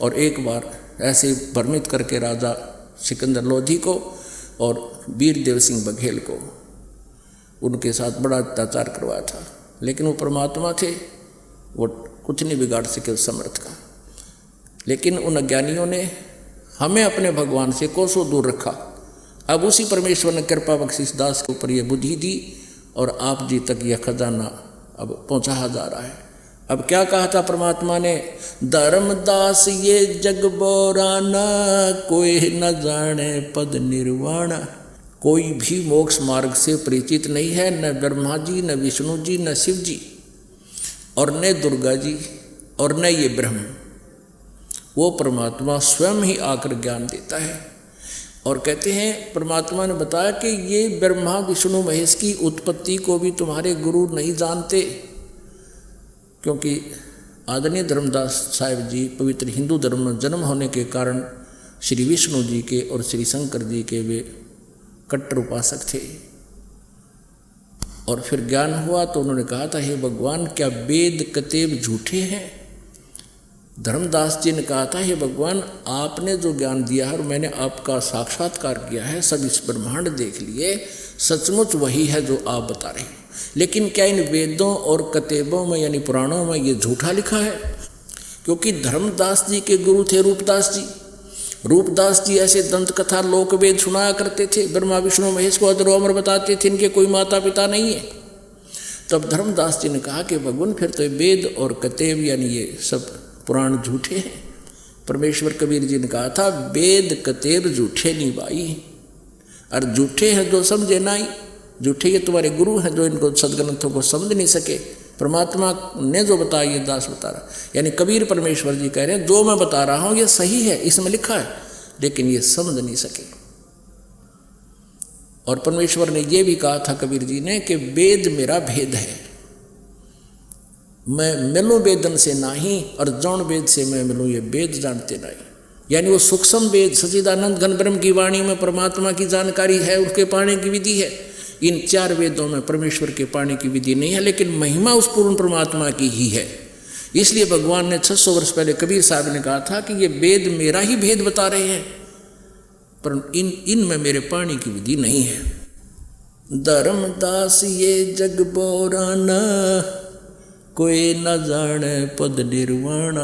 और एक बार ऐसे भ्रमित करके राजा सिकंदर लोधी को और वीर देव सिंह बघेल को, उनके साथ बड़ा अत्याचार करवाया था। लेकिन वो परमात्मा थे, वो कुछ नहीं बिगाड़ सके उस समर्थ का। लेकिन उन अज्ञानियों ने हमें अपने भगवान से कोसों दूर रखा। अब उसी परमेश्वर ने कृपा बख्शिश दास के ऊपर ये बुद्धि दी और आप जी तक यह खजाना अब पहुँचाया जा रहा है। अब क्या कहा था परमात्मा ने, धर्मदास ये जग बोराना, कोई न जाने पद निर्वाण। कोई भी मोक्ष मार्ग से परिचित नहीं है, न ब्रह्मा जी, न विष्णु जी, न शिव जी, और न दुर्गा जी, और न ये ब्रह्म। वो परमात्मा स्वयं ही आकर ज्ञान देता है। और कहते हैं, परमात्मा ने बताया कि ये ब्रह्मा विष्णु महेश की उत्पत्ति को भी तुम्हारे गुरु नहीं जानते, क्योंकि आदरणीय धर्मदास साहिब जी पवित्र हिंदू धर्म में जन्म होने के कारण श्री विष्णु जी के और श्री शंकर जी के वे कट्टर उपासक थे। और फिर ज्ञान हुआ तो उन्होंने कहा था, हे भगवान, क्या वेद कतेब झूठे हैं? धर्मदास जी ने कहा था, हे भगवान, आपने जो ज्ञान दिया है और मैंने आपका साक्षात्कार किया है, सब इस ब्रह्मांड देख लिए, सचमुच वही है जो आप बता रहे हैं। लेकिन क्या इन वेदों और कतेबों में यानी पुराणों में ये झूठा लिखा है? क्योंकि धर्मदास जी के गुरु थे रूपदास जी। रूपदास जी ऐसे दंत कथा लोक वेद सुनाया करते थे, ब्रह्मा विष्णु महेश को अजर अमर बताते थे, इनके कोई माता पिता नहीं है। तब धर्मदास जी ने कहा कि भगवान, फिर तो वेद और कतेब यानी ये सब पुराण झूठे हैं। परमेश्वर कबीर जी ने कहा था, वेद कतेब झूठे नहीं भाई, और झूठे हैं जो समझे नहीं। झूठे ये तुम्हारे गुरु हैं जो इनको सदग्रंथों को समझ नहीं सके। परमात्मा ने जो बताया ये दास बता रहा, यानी कबीर परमेश्वर जी कह रहे हैं, जो मैं बता रहा हूँ ये सही है, इसमें लिखा है, लेकिन ये समझ नहीं सके। और परमेश्वर ने ये भी कहा था कबीर जी ने कि वेद मेरा भेद है, मैं मिलूँ वेदन से नहीं, और जौन वेद से मैं मिलूँ ये वेद जानते नहीं। यानी वो सूक्ष्म वेद सच्चिदानंद घन ब्रह्म की वाणी में परमात्मा की जानकारी है, उसके पाने की विधि है। इन 4 वेदों में परमेश्वर के पाने की विधि नहीं है, लेकिन महिमा उस पूर्ण परमात्मा की ही है। इसलिए भगवान ने 600 वर्ष पहले कबीर साहब ने कहा था कि ये वेद मेरा ही भेद बता रहे हैं, पर इनमें मेरे पाने की विधि नहीं है। धर्मदास ये जग बोराना, कोई न जाने पद निर्वाण।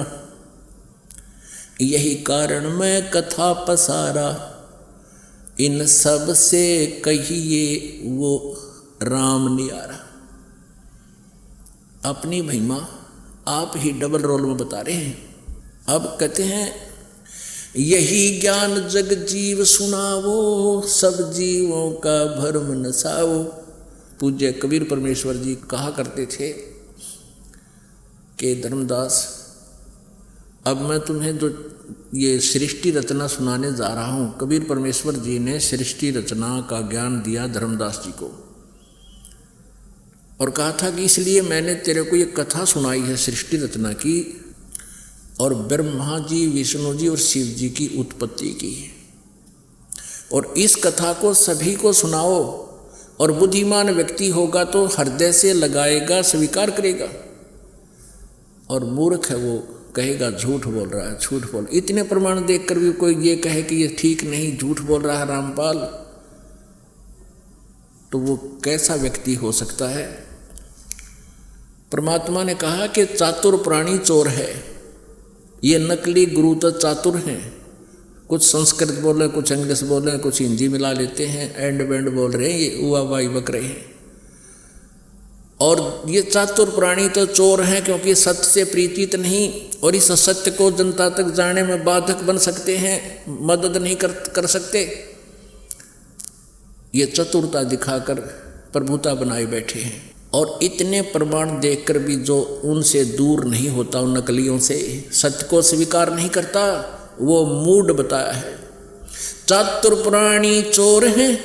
यही कारण मैं कथा पसारा, इन सब से कहिए वो राम नियारा। अपनी महिमा आप ही डबल रोल में बता रहे हैं। अब कहते हैं, यही ज्ञान जग जीव सुनावो, सब जीवों का भरम नसाओ। पूज्य कबीर परमेश्वर जी कहा करते थे कि धर्मदास, अब मैं तुम्हें जो ये सृष्टि रचना सुनाने जा रहा हूँ, कबीर परमेश्वर जी ने सृष्टि रचना का ज्ञान दिया धर्मदास जी को और कहा था कि इसलिए मैंने तेरे को ये कथा सुनाई है सृष्टि रचना की, और ब्रह्मा जी, विष्णु जी और शिव जी की उत्पत्ति की, और इस कथा को सभी को सुनाओ, और बुद्धिमान व्यक्ति होगा तो हृदय से लगाएगा, स्वीकार करेगा, और मूर्ख है वो कहेगा झूठ बोल रहा है, झूठ बोल। इतने प्रमाण देखकर भी कोई ये कहे कि ये ठीक नहीं, झूठ बोल रहा है रामपाल, तो वो कैसा व्यक्ति हो सकता है? परमात्मा ने कहा कि चातुर प्राणी चोर है। ये नकली गुरु तो चातुर हैं, कुछ संस्कृत बोल रहे हैं, कुछ इंग्लिश बोल रहे हैं, कुछ हिंदी मिला लेते हैं, एंड बैंड बोल रहे हैं, ये उवा बाई बक रहे हैं। और ये चातुर प्राणी तो चोर हैं, क्योंकि सत्य से प्रीतित नहीं और इस सत्य को जनता तक जाने में बाधक बन सकते हैं, मदद नहीं कर सकते। ये चतुरता दिखाकर प्रभुता बनाए बैठे हैं। और इतने प्रमाण देखकर भी जो उनसे दूर नहीं होता, उन नकलियों से, सत्य को स्वीकार नहीं करता, वो मूड बताया है। चातुर प्राणी चोर हैं,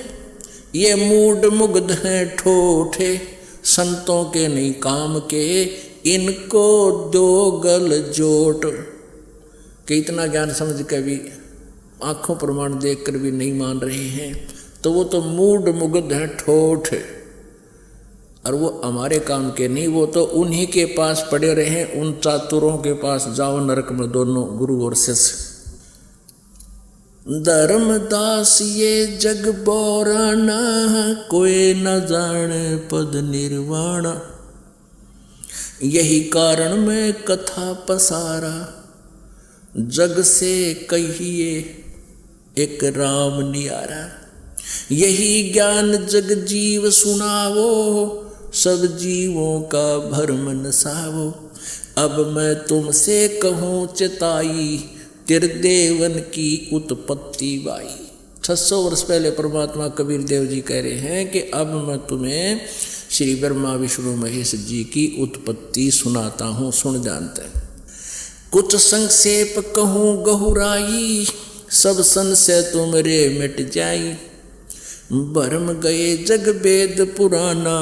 ये मूड मुग्ध हैं ठोठे, संतों के नहीं काम के, इनको दो गल जोट। कि इतना ज्ञान समझ के भी आंखों प्रमाण देखकर भी नहीं मान रहे हैं, तो वो तो मूड मुग्ध हैं ठोठ, और वो हमारे काम के नहीं, वो तो उन्हीं के पास पड़े रहे, उन चातुरों के पास जाओ नरक में दोनों गुरु और शिष्य। धर्मदास ये जग बोराना, कोई न जाने पद निर्वाणा, यही कारण मैं कथा पसारा, जग से कहिए एक राम नियारा। यही ज्ञान जग जीव सुनावो, सब जीवों का भरम नसावो। अब मैं तुमसे कहूँ चिताई, त्रिदेवन की उत्पत्ति बाई। 600 वर्ष पहले परमात्मा कबीर देव जी कह रहे हैं कि अब मैं तुम्हें श्री ब्रह्मा विष्णु महेश जी की उत्पत्ति सुनाता हूँ, सुन जानते हैं। कुछ संक्षेप कहूँ गहुराई, सब संशय तुमरे मिट जाई। भरम गए जग वेद पुराना,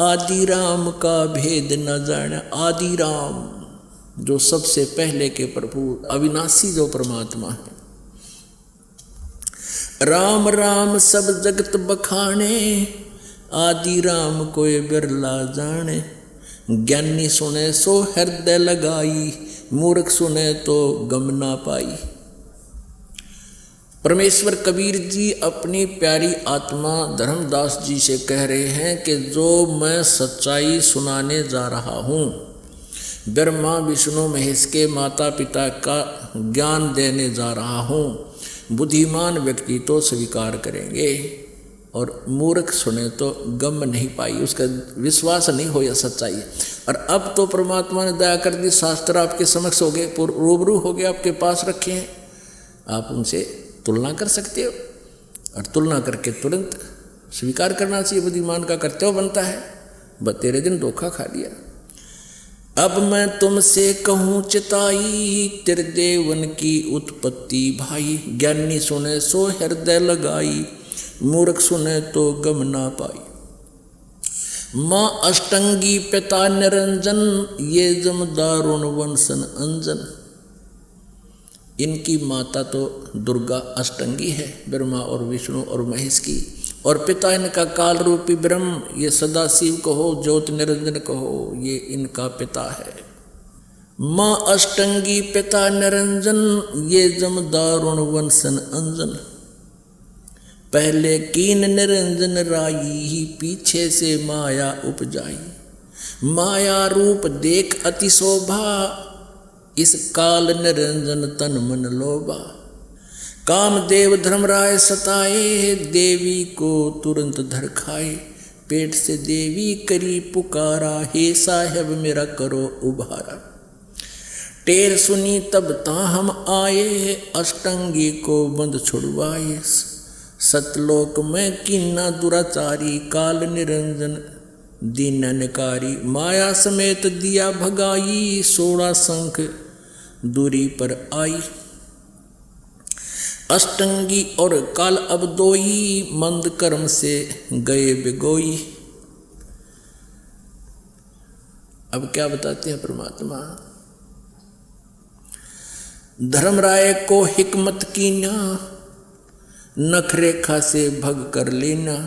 आदि राम का भेद न जाना। आदि राम जो सबसे पहले के प्रभु, अविनाशी जो परमात्मा है। राम राम सब जगत बखाने, आदि राम कोई बिरला जाने। ज्ञानी सुने सो हृदय लगाई, मूर्ख सुने तो गम ना पाई। परमेश्वर कबीर जी अपनी प्यारी आत्मा धर्मदास जी से कह रहे हैं कि जो मैं सच्चाई सुनाने जा रहा हूँ, ब्रह्मा विष्णु महेश के माता पिता का ज्ञान देने जा रहा हूँ, बुद्धिमान व्यक्ति तो स्वीकार करेंगे और मूर्ख सुने तो गम नहीं पाई, उसका विश्वास नहीं हो या सच्चाई। और अब तो परमात्मा ने दया कर दी, शास्त्र आपके समक्ष हो गए, रूबरू हो गए, आपके पास रखे हैं, आप उनसे तुलना कर सकते हो और तुलना करके तुरंत स्वीकार करना चाहिए। बुद्धिमान का कर्तव्य बनता है। बस तेरे दिन धोखा खा लिया। अब मैं तुमसे कहूँ चिताई, त्रिदेवन की उत्पत्ति भाई। ज्ञानी सुने सो हृदय लगाई, मूर्ख सुने तो गम ना पाई। माँ अष्टंगी पिता निरंजन, ये जम दारुण वंशन अंजन। इनकी माता तो दुर्गा अष्टंगी है, ब्रह्मा और विष्णु और महेश की, और पिता इनका काल रूपी ब्रह्म, ये सदा शिव कहो, ज्योति निरंजन कहो, ये इनका पिता है। माँ अष्टंगी पिता निरंजन, ये जम दारुण वंशन अंजन। पहले कीन निरंजन राई, पीछे से माया उपजाई। माया रूप देख अति शोभा, इस काल निरंजन तन मन लोभा। कामदेव धर्मराय सताए, देवी को तुरंत धर खाए। पेट से देवी करी पुकारा, हे साहेब मेरा करो उबारा। टेर सुनी तब ताहम आए, अष्टंगी को बंद छुड़वाए। सतलोक में किन्ना दुराचारी, काल निरंजन दीननकारी। माया समेत दिया भगाई, 16 शंख दूरी पर आई। अष्टंगी और काल अब दोई, मंद कर्म से गए बिगोई। अब क्या बताते हैं परमात्मा? धर्मराय को हिकमत कीना, नख रेखा से भग कर लेना।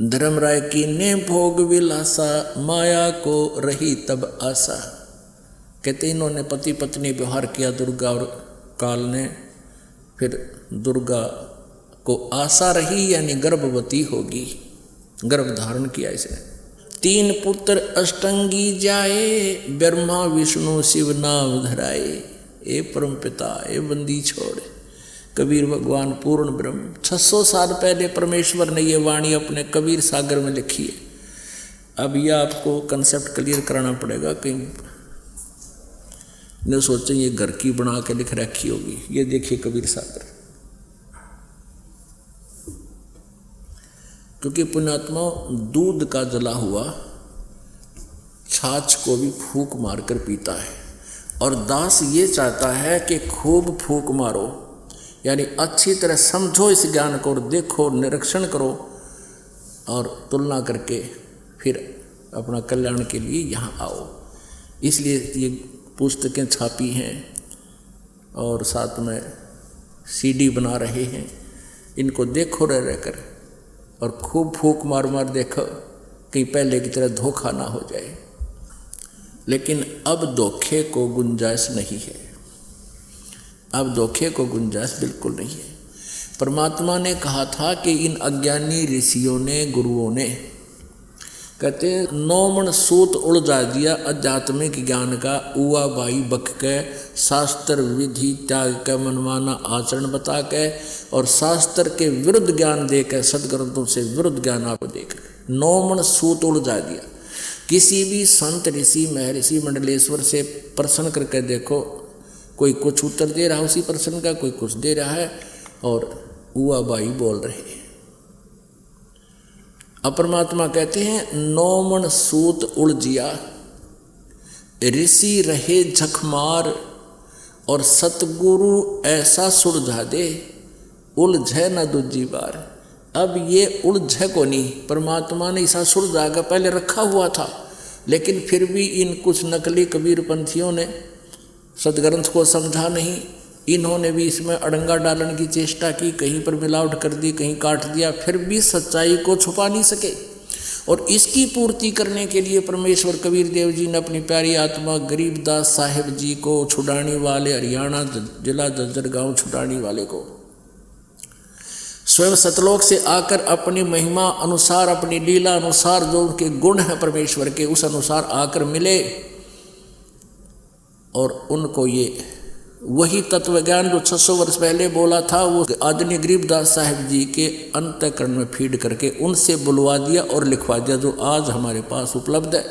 धर्मराय की ने भोग विलासा, माया को रही तब आशा। कहते इन्होंने पति पत्नी व्यवहार किया दुर्गा और काल ने, फिर दुर्गा को आशा रही यानी गर्भवती होगी, गर्भ धारण किया इसने। 3 पुत्र अष्टंगी जाए, ब्रह्मा विष्णु शिव नाम धराए। ए परम पिता ए बंदी छोड़, कबीर भगवान पूर्ण ब्रह्म। 600 साल पहले परमेश्वर ने ये वाणी अपने कबीर सागर में लिखी है। अब यह आपको कंसेप्ट क्लियर कराना पड़ेगा, कहीं न सोचें ये घर की बना के लिख रखी होगी। ये देखिए कबीर सागर, क्योंकि पुण्यात्मा दूध का जला हुआ छाछ को भी फूंक मारकर पीता है, और दास ये चाहता है कि खूब फूंक मारो, यानी अच्छी तरह समझो इस ज्ञान को और देखो, निरीक्षण करो और तुलना करके फिर अपना कल्याण के लिए यहाँ आओ। इसलिए ये पुस्तकें छापी हैं और साथ में CD बना रहे हैं। इनको देखो रह रहकर और खूब फूंक मार मार देखो, कहीं पहले की तरह धोखा ना हो जाए। लेकिन अब धोखे को गुंजाइश नहीं है, अब धोखे को गुंजाइश बिल्कुल नहीं है। परमात्मा ने कहा था कि इन अज्ञानी ऋषियों ने, गुरुओं ने, कहते 9 मन सूत उलझा दिया आध्यात्मिक ज्ञान का, उआ बाई बक के, शास्त्र विधि त्याग के, मनमाना आचरण बता के और शास्त्र के विरुद्ध ज्ञान दे के, सदग्रंथों से विरुद्ध ज्ञान आपको देकर 9 मन सूत उलझा दिया। किसी भी संत ऋषि महर्षि मंडलेश्वर से प्रश्न करके देखो, कोई कुछ उत्तर दे रहा है उसी प्रश्न का, कोई कुछ दे रहा है और उआ बाई बोल रहे हैं। अपरमात्मा कहते हैं 9 मन सूत उलझिया, ऋषि रहे झकमार और सतगुरु ऐसा सुलझा दे, उलझे न दूजी बार। अब ये उलझे को नहीं, परमात्मा ने ऐसा सुलझा कर पहले रखा हुआ था, लेकिन फिर भी इन कुछ नकली कबीर पंथियों ने सदग्रंथ को समझा नहीं। इन्होंने भी इसमें अड़ंगा डालने की चेष्टा की, कहीं पर मिलावट कर दी, कहीं काट दिया, फिर भी सच्चाई को छुपा नहीं सके। और इसकी पूर्ति करने के लिए परमेश्वर कबीर देव जी ने अपनी प्यारी आत्मा गरीबदास साहिब जी को, छुड़ाने वाले हरियाणा जिला जज्जर गांव छुड़ाने वाले को, स्वयं सतलोक से आकर अपनी महिमा अनुसार, अपनी लीला अनुसार, जो उनके गुण हैं परमेश्वर के, उस अनुसार आकर मिले और उनको ये वही तत्व ज्ञान जो 600 वर्ष पहले बोला था, वो आदरणीय गरीबदास साहिब जी के अंतःकरण में फीड करके उनसे बुलवा दिया और लिखवा दिया, जो आज हमारे पास उपलब्ध है।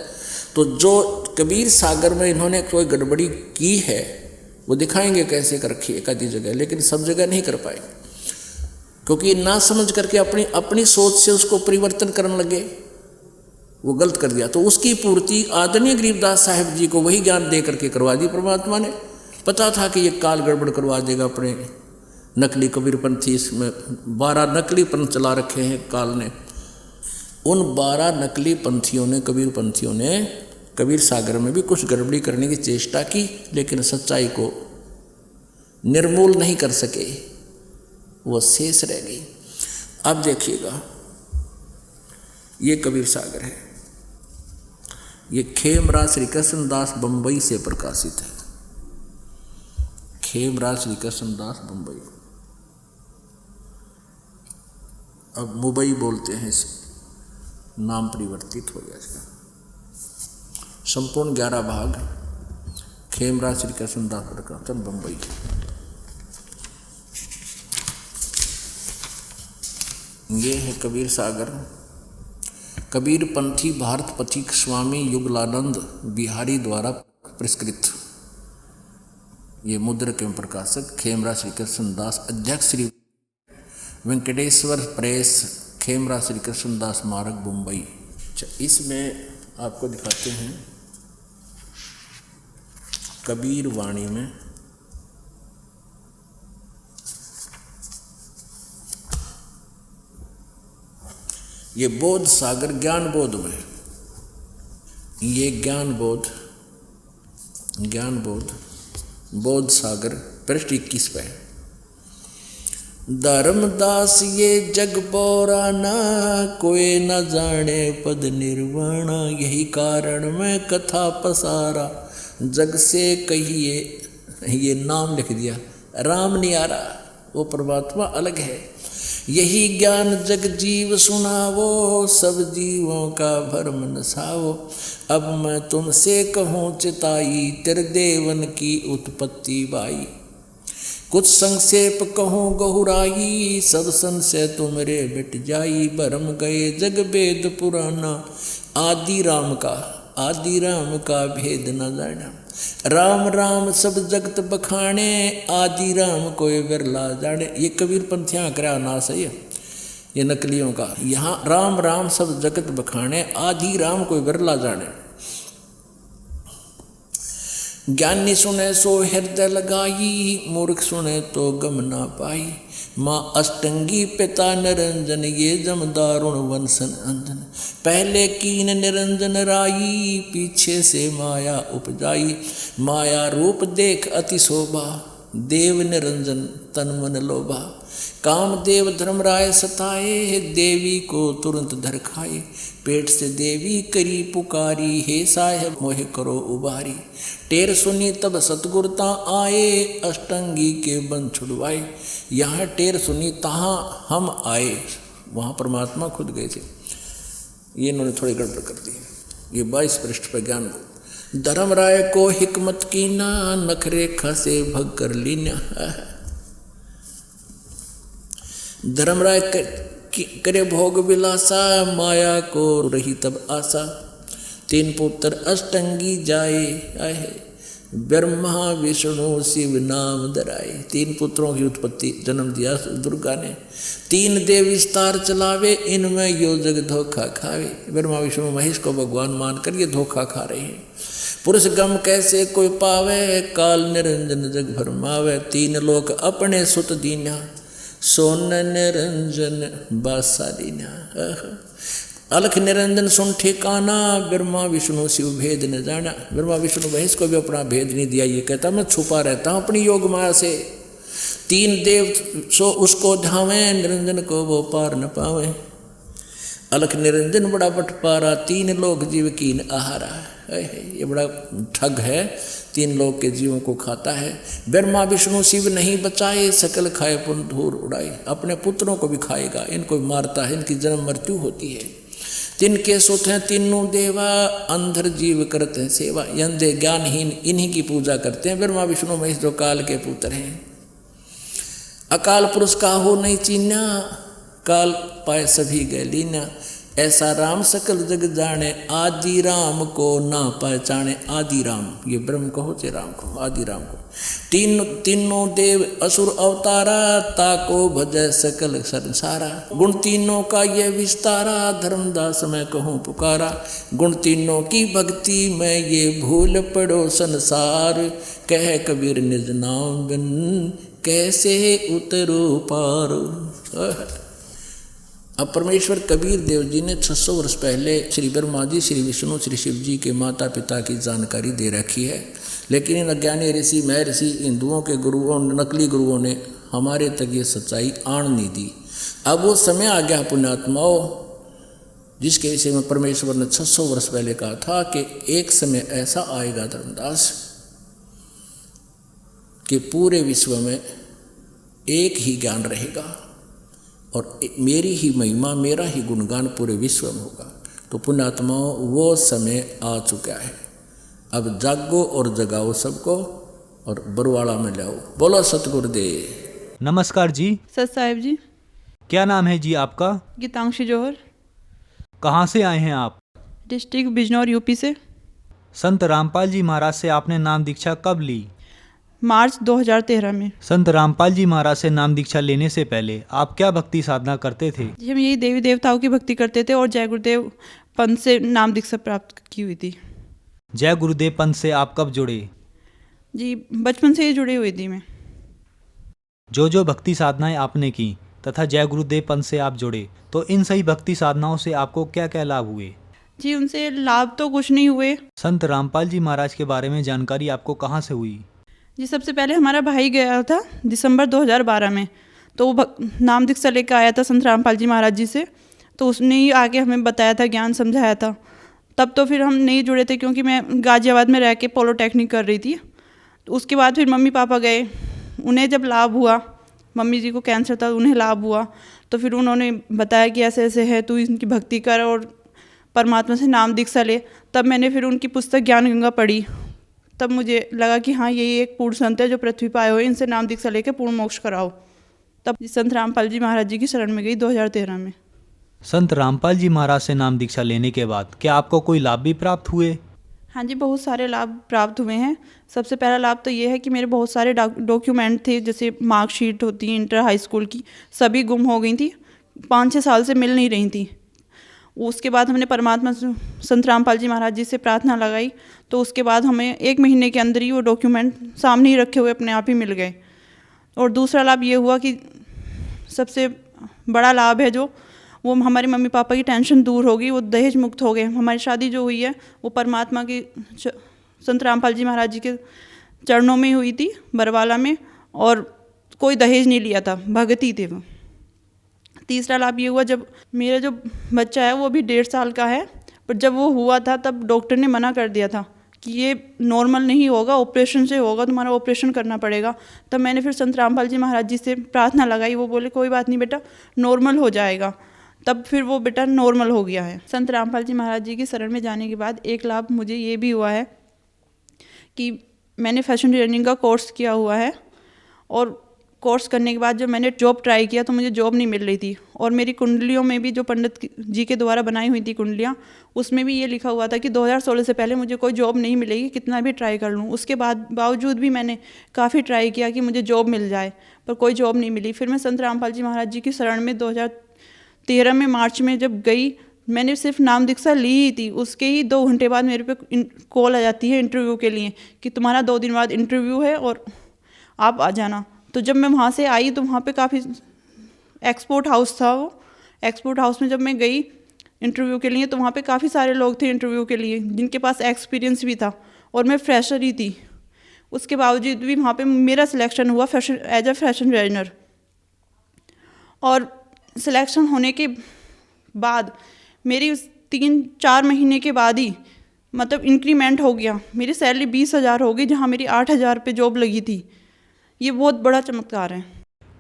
तो जो कबीर सागर में इन्होंने कोई गड़बड़ी की है वो दिखाएंगे कैसे कर रखी एक आधी जगह, लेकिन सब जगह नहीं कर पाए, क्योंकि ना समझ करके अपनी सोच से उसको परिवर्तन करने लगे, वो गलत कर दिया। तो उसकी पूर्ति आदरणीय गरीबदास साहिब जी को वही ज्ञान दे करके करवा दी परमात्मा ने। पता था कि ये काल गड़बड़ करवा देगा अपने नकली कबीरपंथी, इसमें 12 नकली पंथ चला रखे हैं काल ने। उन 12 नकली पंथियों ने, कबीरपंथियों ने कबीर सागर में भी कुछ गड़बड़ी करने की चेष्टा की, लेकिन सच्चाई को निर्मूल नहीं कर सके, वो शेष रह गई। अब देखिएगा, ये कबीर सागर है, ये खेमराज श्री कृष्ण दास बम्बई से प्रकाशित है। खेमराज श्री कृष्ण दास बम्बई, अब मुंबई बोलते हैं, इस नाम परिवर्तित हो गया इसका। संपूर्ण 11 भाग खेमराज श्री कृष्ण दास प्रकाशन बम्बई। ये है कबीर सागर। कबीर पंथी भारत पथिक स्वामी युगलानंद बिहारी द्वारा पुरस्कृत। ये मुद्रक एवं प्रकाशक खेमराज श्री कृष्ण दास, अध्यक्ष श्री वेंकटेश्वर प्रेस, खेमराज श्री कृष्ण दास स्मारक मुंबई। इसमें आपको दिखाते हैं कबीर वाणी में ये बोध सागर ज्ञान बोध में, ये ज्ञान बोध बोध सागर पृष्ठ 21 पे। धर्मदास ये जग पौराना, कोई न जाने पद निर्वाणा, यही कारण मैं कथा पसारा, जग से कहिए, ये नाम लिख दिया, राम नहीं आ रहा, वो परमात्मा अलग है। यही ज्ञान जग जीव सुनावो, सब जीवों का भरम नसावो। अब मैं तुमसे कहूँ चिताई, तेरे देवन की उत्पत्ति बाई। कुछ संक्षेप कहूँ गहुराई, सब संशय तुमरे मिट जाई। भरम गए जग वेद पुराना, आदि राम का भेद न जाना। राम राम सब जगत बखाने, आदि राम कोई बिरला जाने। ये कबीर पंथियाँ करा ना सही है ये नकलियों का। यहाँ राम राम सब जगत बखाने, आदि राम कोई बिरला जाने। ज्ञानी सुने सो हृदय लगाई, मूर्ख सुने तो गम ना पाई। माँ अष्टंगी पिता निरंजन, ये जम दारुण वंशन अंजन। पहले कीन निरंजन राई, पीछे से माया उपजाई। माया रूप देख अति शोभा, देव निरंजन तन मन लोभा। काम देव धर्मराय सताए, देवी को तुरंत धर खाए। पेट से देवी करी पुकारी, हे साहेब मोहे करो उबारी। टेर सुनी तब सतगुरता आए, अष्टंगी के बंध छुड़वाए। यहाँ टेर सुनी तहाँ हम आए, वहाँ परमात्मा खुद गए थे। ये इन्होंने थोड़ी गड़बड़ कर दी। ये 22 पृष्ठ पर ज्ञान को। धर्मराय को हिकमत की ना, नखरेखा से भग कर लीना। धर्मराय करे भोग विलासा, माया को रही तब आशा। 3 पुत्र अष्टंगी जाए आए, ब्रह्मा विष्णु शिव नाम धराए। 3 पुत्रों की उत्पत्ति जन्म दिया दुर्गा ने। 3 देव विस्तार चलावे, इनमें यो जग धोखा खावे। ब्रह्मा विष्णु महेश को भगवान मानकर ये धोखा खा रहे हैं। पुरुष गम कैसे कोई पावे, काल निरंजन जग भरमावे। 3 लोक अपने सुत दीना, सोन निरंजन बासा दीना। अलख निरंजन सुन ठिकाना, ब्रह्मा विष्णु शिव भेद न जाना। ब्रह्मा विष्णु महेश को भी अपना भेद नहीं दिया। ये कहता मैं छुपा रहता हूँ अपनी योग माया से। 3 देव सो उसको धावे, निरंजन को वो पार न पावे। अलख निरंजन बड़ा बटपारा, 3 लोक जीव कीन आहारा। ये बड़ा ठग है, 3 लोक के जीवों को खाता है। ब्रह्मा विष्णु शिव नहीं बचाए, सकल खाए पुन धूर उड़ाए। अपने पुत्रों को भी खाएगा, इनको भी मारता है, इनकी जन्म मृत्यु होती है। तिनके सुत हैं तीनों देवा, अंधर जीव करते हैं सेवा। अंधे ज्ञानहीन इन्हीं की पूजा करते हैं। ब्रह्मा विष्णु महेश जो काल के पुत्र हैं। अकाल पुरुष का हो नहीं चीना, काल पाए सभी गए लीना। ऐसा राम सकल जग जाने, आदि राम को ना पहचाने। आदि राम ये ब्रह्म को होते राम को, आदि राम को। तीनों देव असुर अवतारा, ताको भजय सकल संसारा। गुण तीनों का ये विस्तारा, धर्मदास मैं कहूँ पुकारा। गुण तीनों की भक्ति में ये भूल पड़ो संसार, कह कबीर निज नाम बिन कैसे उतरो पार। अब परमेश्वर कबीर देव जी ने 600 वर्ष पहले श्री ब्रह्मा जी, श्री विष्णु, श्री शिव जी के माता पिता की जानकारी दे रखी है। लेकिन इन अज्ञानी ऋषि, मैं ऋषि, हिंदुओं के गुरुओं, नकली गुरुओं ने हमारे तक ये सच्चाई आण नहीं दी। अब वो समय आ गया पुण्यात्माओं, जिसके विषय में परमेश्वर ने 600 वर्ष पहले कहा था कि एक समय ऐसा आएगा धर्मदास कि पूरे विश्व में एक ही ज्ञान रहेगा और मेरी ही महिमा, मेरा ही गुणगान पूरे विश्व में होगा। तो पुण्यात्माओं वो समय आ चुका है। अब जागो और जगाओ सबको और बरवाड़ा में लाओ। बोलो सतगुरुदेव। नमस्कार जी। सत साहिब जी। क्या नाम है जी आपका? गीतांशी जौहर। कहाँ से आए हैं आप? डिस्ट्रिक्ट बिजनौर, यूपी से। संत रामपाल जी महाराज से आपने नाम दीक्षा कब ली? मार्च 2013 में। संत रामपाल जी महाराज से नाम दीक्षा लेने से पहले आप क्या भक्ति साधना करते थे? जी हम यही देवी देवताओं की भक्ति करते थे और जय गुरुदेव पंथ से नाम दीक्षा प्राप्त की हुई थी। जय गुरुदेव पंथ से आप कब जुड़े? जी बचपन से ही जुड़ी हुई थी मैं। जो भक्ति साधनाएं आपने की तथा जय गुरुदेव पंथ से आप जुड़े, तो इन सही भक्ति साधनाओं से आपको क्या क्या लाभ हुए? जी उनसे लाभ तो कुछ नहीं हुए। संत रामपाल जी महाराज के बारे में जानकारी आपको कहाँ से हुई? जी सबसे पहले हमारा भाई गया था दिसंबर 2012 में, तो वो नाम दीक्षा लेकर आया था संत रामपाल जी महाराज जी से। तो उसने ही आगे हमें बताया था, ज्ञान समझाया था। तब तो फिर हम नहीं जुड़े थे, क्योंकि मैं गाज़ियाबाद में रह के पॉलिटेक्निक कर रही थी। तो उसके बाद फिर मम्मी पापा गए, उन्हें जब लाभ हुआ, मम्मी जी को कैंसर था, उन्हें लाभ हुआ, तो फिर उन्होंने बताया कि ऐसे ऐसे है, तू इनकी भक्ति कर और परमात्मा से नाम दीक्षा ले। तब मैंने फिर उनकी पुस्तक ज्ञान गंगा पढ़ी। तब मुझे लगा कि हाँ, यही एक पूर्ण संत है जो पृथ्वी पर आए हुए, इनसे नाम दीक्षा लेके पूर्ण मोक्ष कराओ। तब संत रामपाल जी महाराज जी की शरण में गई 2013 में। संत रामपाल जी महाराज से नाम दीक्षा लेने के बाद क्या आपको कोई लाभ भी प्राप्त हुए? हाँ जी, बहुत सारे लाभ प्राप्त हुए हैं। सबसे पहला लाभ तो ये है कि मेरे बहुत सारे डॉक्यूमेंट थे, जैसे मार्कशीट होती है इंटर हाई स्कूल की, सभी गुम हो गई थी, 5-6 साल से मिल नहीं रही थी। उसके बाद हमने परमात्मा संत रामपाल जी महाराज जी से प्रार्थना लगाई, तो उसके बाद हमें 1 महीने के अंदर ही वो डॉक्यूमेंट सामने ही रखे हुए अपने आप ही मिल गए। और दूसरा लाभ ये हुआ कि सबसे बड़ा लाभ है जो, वो हमारे मम्मी पापा की टेंशन दूर होगी, वो दहेज मुक्त हो गए। हमारी शादी जो हुई है वो परमात्मा की संत रामपाल जी महाराज जी के चरणों में हुई थी, बरवाला में, और कोई दहेज नहीं लिया था, भगती थे वो। तीसरा लाभ ये हुआ, जब मेरा जो बच्चा है वो अभी 1.5 साल का है, पर जब वो हुआ था तब डॉक्टर ने मना कर दिया था कि ये नॉर्मल नहीं होगा, ऑपरेशन से होगा, तुम्हारा ऑपरेशन करना पड़ेगा। तब मैंने फिर संत रामपाल जी महाराज जी से प्रार्थना लगाई, वो बोले कोई बात नहीं बेटा, नॉर्मल हो जाएगा। तब फिर वो बेटा नॉर्मल हो गया है। संत रामपाल जी महाराज जी की शरण में जाने के बाद एक लाभ मुझे ये भी हुआ है कि मैंने फैशन डिजाइनिंग का कोर्स किया हुआ है, और कोर्स करने के बाद जब मैंने जॉब ट्राई किया तो मुझे जॉब नहीं मिल रही थी। और मेरी कुंडलियों में भी, जो पंडित जी के द्वारा बनाई हुई थी कुंडलियाँ, उसमें भी ये लिखा हुआ था कि 2016 से पहले मुझे कोई जॉब नहीं मिलेगी, कितना भी ट्राई कर लूँ। उसके बावजूद भी मैंने काफ़ी ट्राई किया कि मुझे जॉब मिल जाए, पर कोई जॉब नहीं मिली। फिर मैं संत रामपाल जी महाराज जी की शरण में 2013 में मार्च में जब गई, मैंने सिर्फ नाम दीक्षा ली ही थी, उसके ही 2 घंटे बाद मेरे पे कॉल आ जाती है इंटरव्यू के लिए कि तुम्हारा 2 दिन बाद इंटरव्यू है और आप आ जाना। तो जब मैं वहाँ से आई तो वहाँ पे काफ़ी एक्सपोर्ट हाउस था, वो एक्सपोर्ट हाउस में जब मैं गई इंटरव्यू के लिए तो वहाँ पे काफ़ी सारे लोग थे इंटरव्यू के लिए, जिनके पास एक्सपीरियंस भी था, और मैं फ्रेशर ही थी। उसके बावजूद भी वहाँ पे मेरा सिलेक्शन हुआ एज अ फैशन डिजाइनर। और सिलेक्शन होने के बाद मेरी 3-4 महीने के बाद ही मतलब इंक्रीमेंट हो गया, मेरी सैलरी 20,000 हो गई, जहाँ मेरी 8,000 पे जॉब लगी थी। ये बहुत बड़ा चमत्कार है।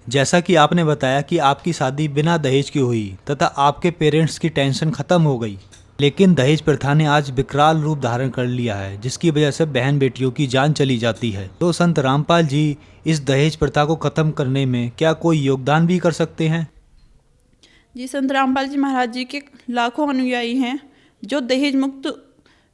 जैसा कि आपने बताया कि आपकी शादी बिना दहेज की हुई तथा आपके पेरेंट्स की टेंशन खत्म हो गई, लेकिन दहेज प्रथा ने आज विकराल रूप धारण कर लिया है, जिसकी वजह से बहन बेटियों की जान चली जाती है। तो संत रामपाल जी इस दहेज प्रथा को खत्म करने में क्या कोई योगदान भी कर सकते हैं? जी, संत रामपाल जी महाराज जी के लाखों अनुयायी हैं जो दहेज मुक्त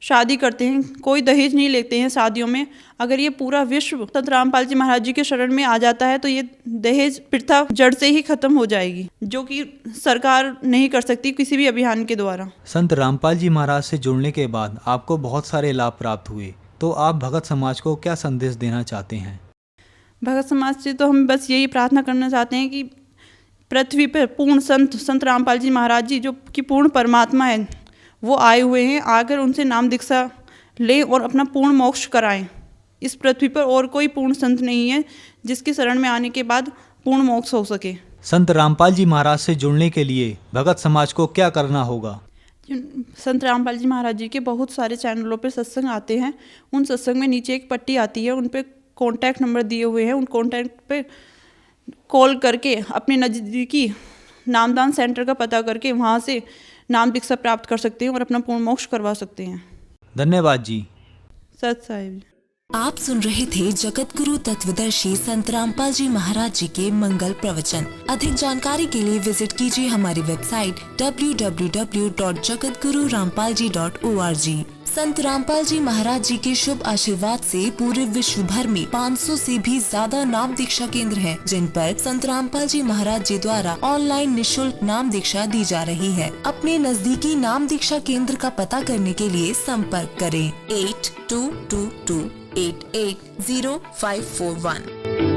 शादी करते हैं, कोई दहेज नहीं लेते हैं शादियों में। अगर ये पूरा विश्व संत रामपाल जी महाराज जी के शरण में आ जाता है तो ये दहेज प्रथा जड़ से ही खत्म हो जाएगी, जो कि सरकार नहीं कर सकती किसी भी अभियान के द्वारा। संत रामपाल जी महाराज से जुड़ने के बाद आपको बहुत सारे लाभ प्राप्त हुए, तो आप भगत समाज को क्या संदेश देना चाहते हैं? भगत समाज से तो हम बस यही प्रार्थना करना चाहते हैं कि पृथ्वी पर पूर्ण संत रामपाल जी महाराज जी जो कि पूर्ण परमात्मा है, वो आए हुए हैं, आकर उनसे नाम दीक्षा लें और अपना पूर्ण मोक्ष कराएं। इस पृथ्वी पर और कोई पूर्ण संत नहीं है जिसके शरण में आने के बाद पूर्ण मोक्ष हो सके। संत रामपाल जी महाराज से जुड़ने के लिए भगत समाज को क्या करना होगा? संत रामपाल जी महाराज जी के बहुत सारे चैनलों पर सत्संग आते हैं। उन सत्संग में नीचे एक पट्टी आती है, उन पर कॉन्टैक्ट नंबर दिए हुए हैं। उन कॉन्टैक्ट पे कॉल करके अपने नज़दीकी नामदान सेंटर का पता करके वहाँ से नाम दीक्षा प्राप्त कर सकते हैं और अपना पूर्ण मोक्ष करवा सकते हैं। धन्यवाद जी। सत साहिब जी। आप सुन रहे थे जगत गुरु तत्वदर्शी संत रामपाल जी महाराज जी के मंगल प्रवचन। अधिक जानकारी के लिए विजिट कीजिए हमारी वेबसाइट www.jagatgururampalji.org। संत रामपाल जी महाराज जी के शुभ आशीर्वाद से पूरे विश्व भर में 500 से भी ज्यादा नाम दीक्षा केंद्र हैं, जिन पर संत रामपाल जी महाराज जी द्वारा ऑनलाइन निशुल्क नाम दीक्षा दी जा रही है। अपने नजदीकी नाम दीक्षा केंद्र का पता करने के लिए संपर्क करें 8222880541।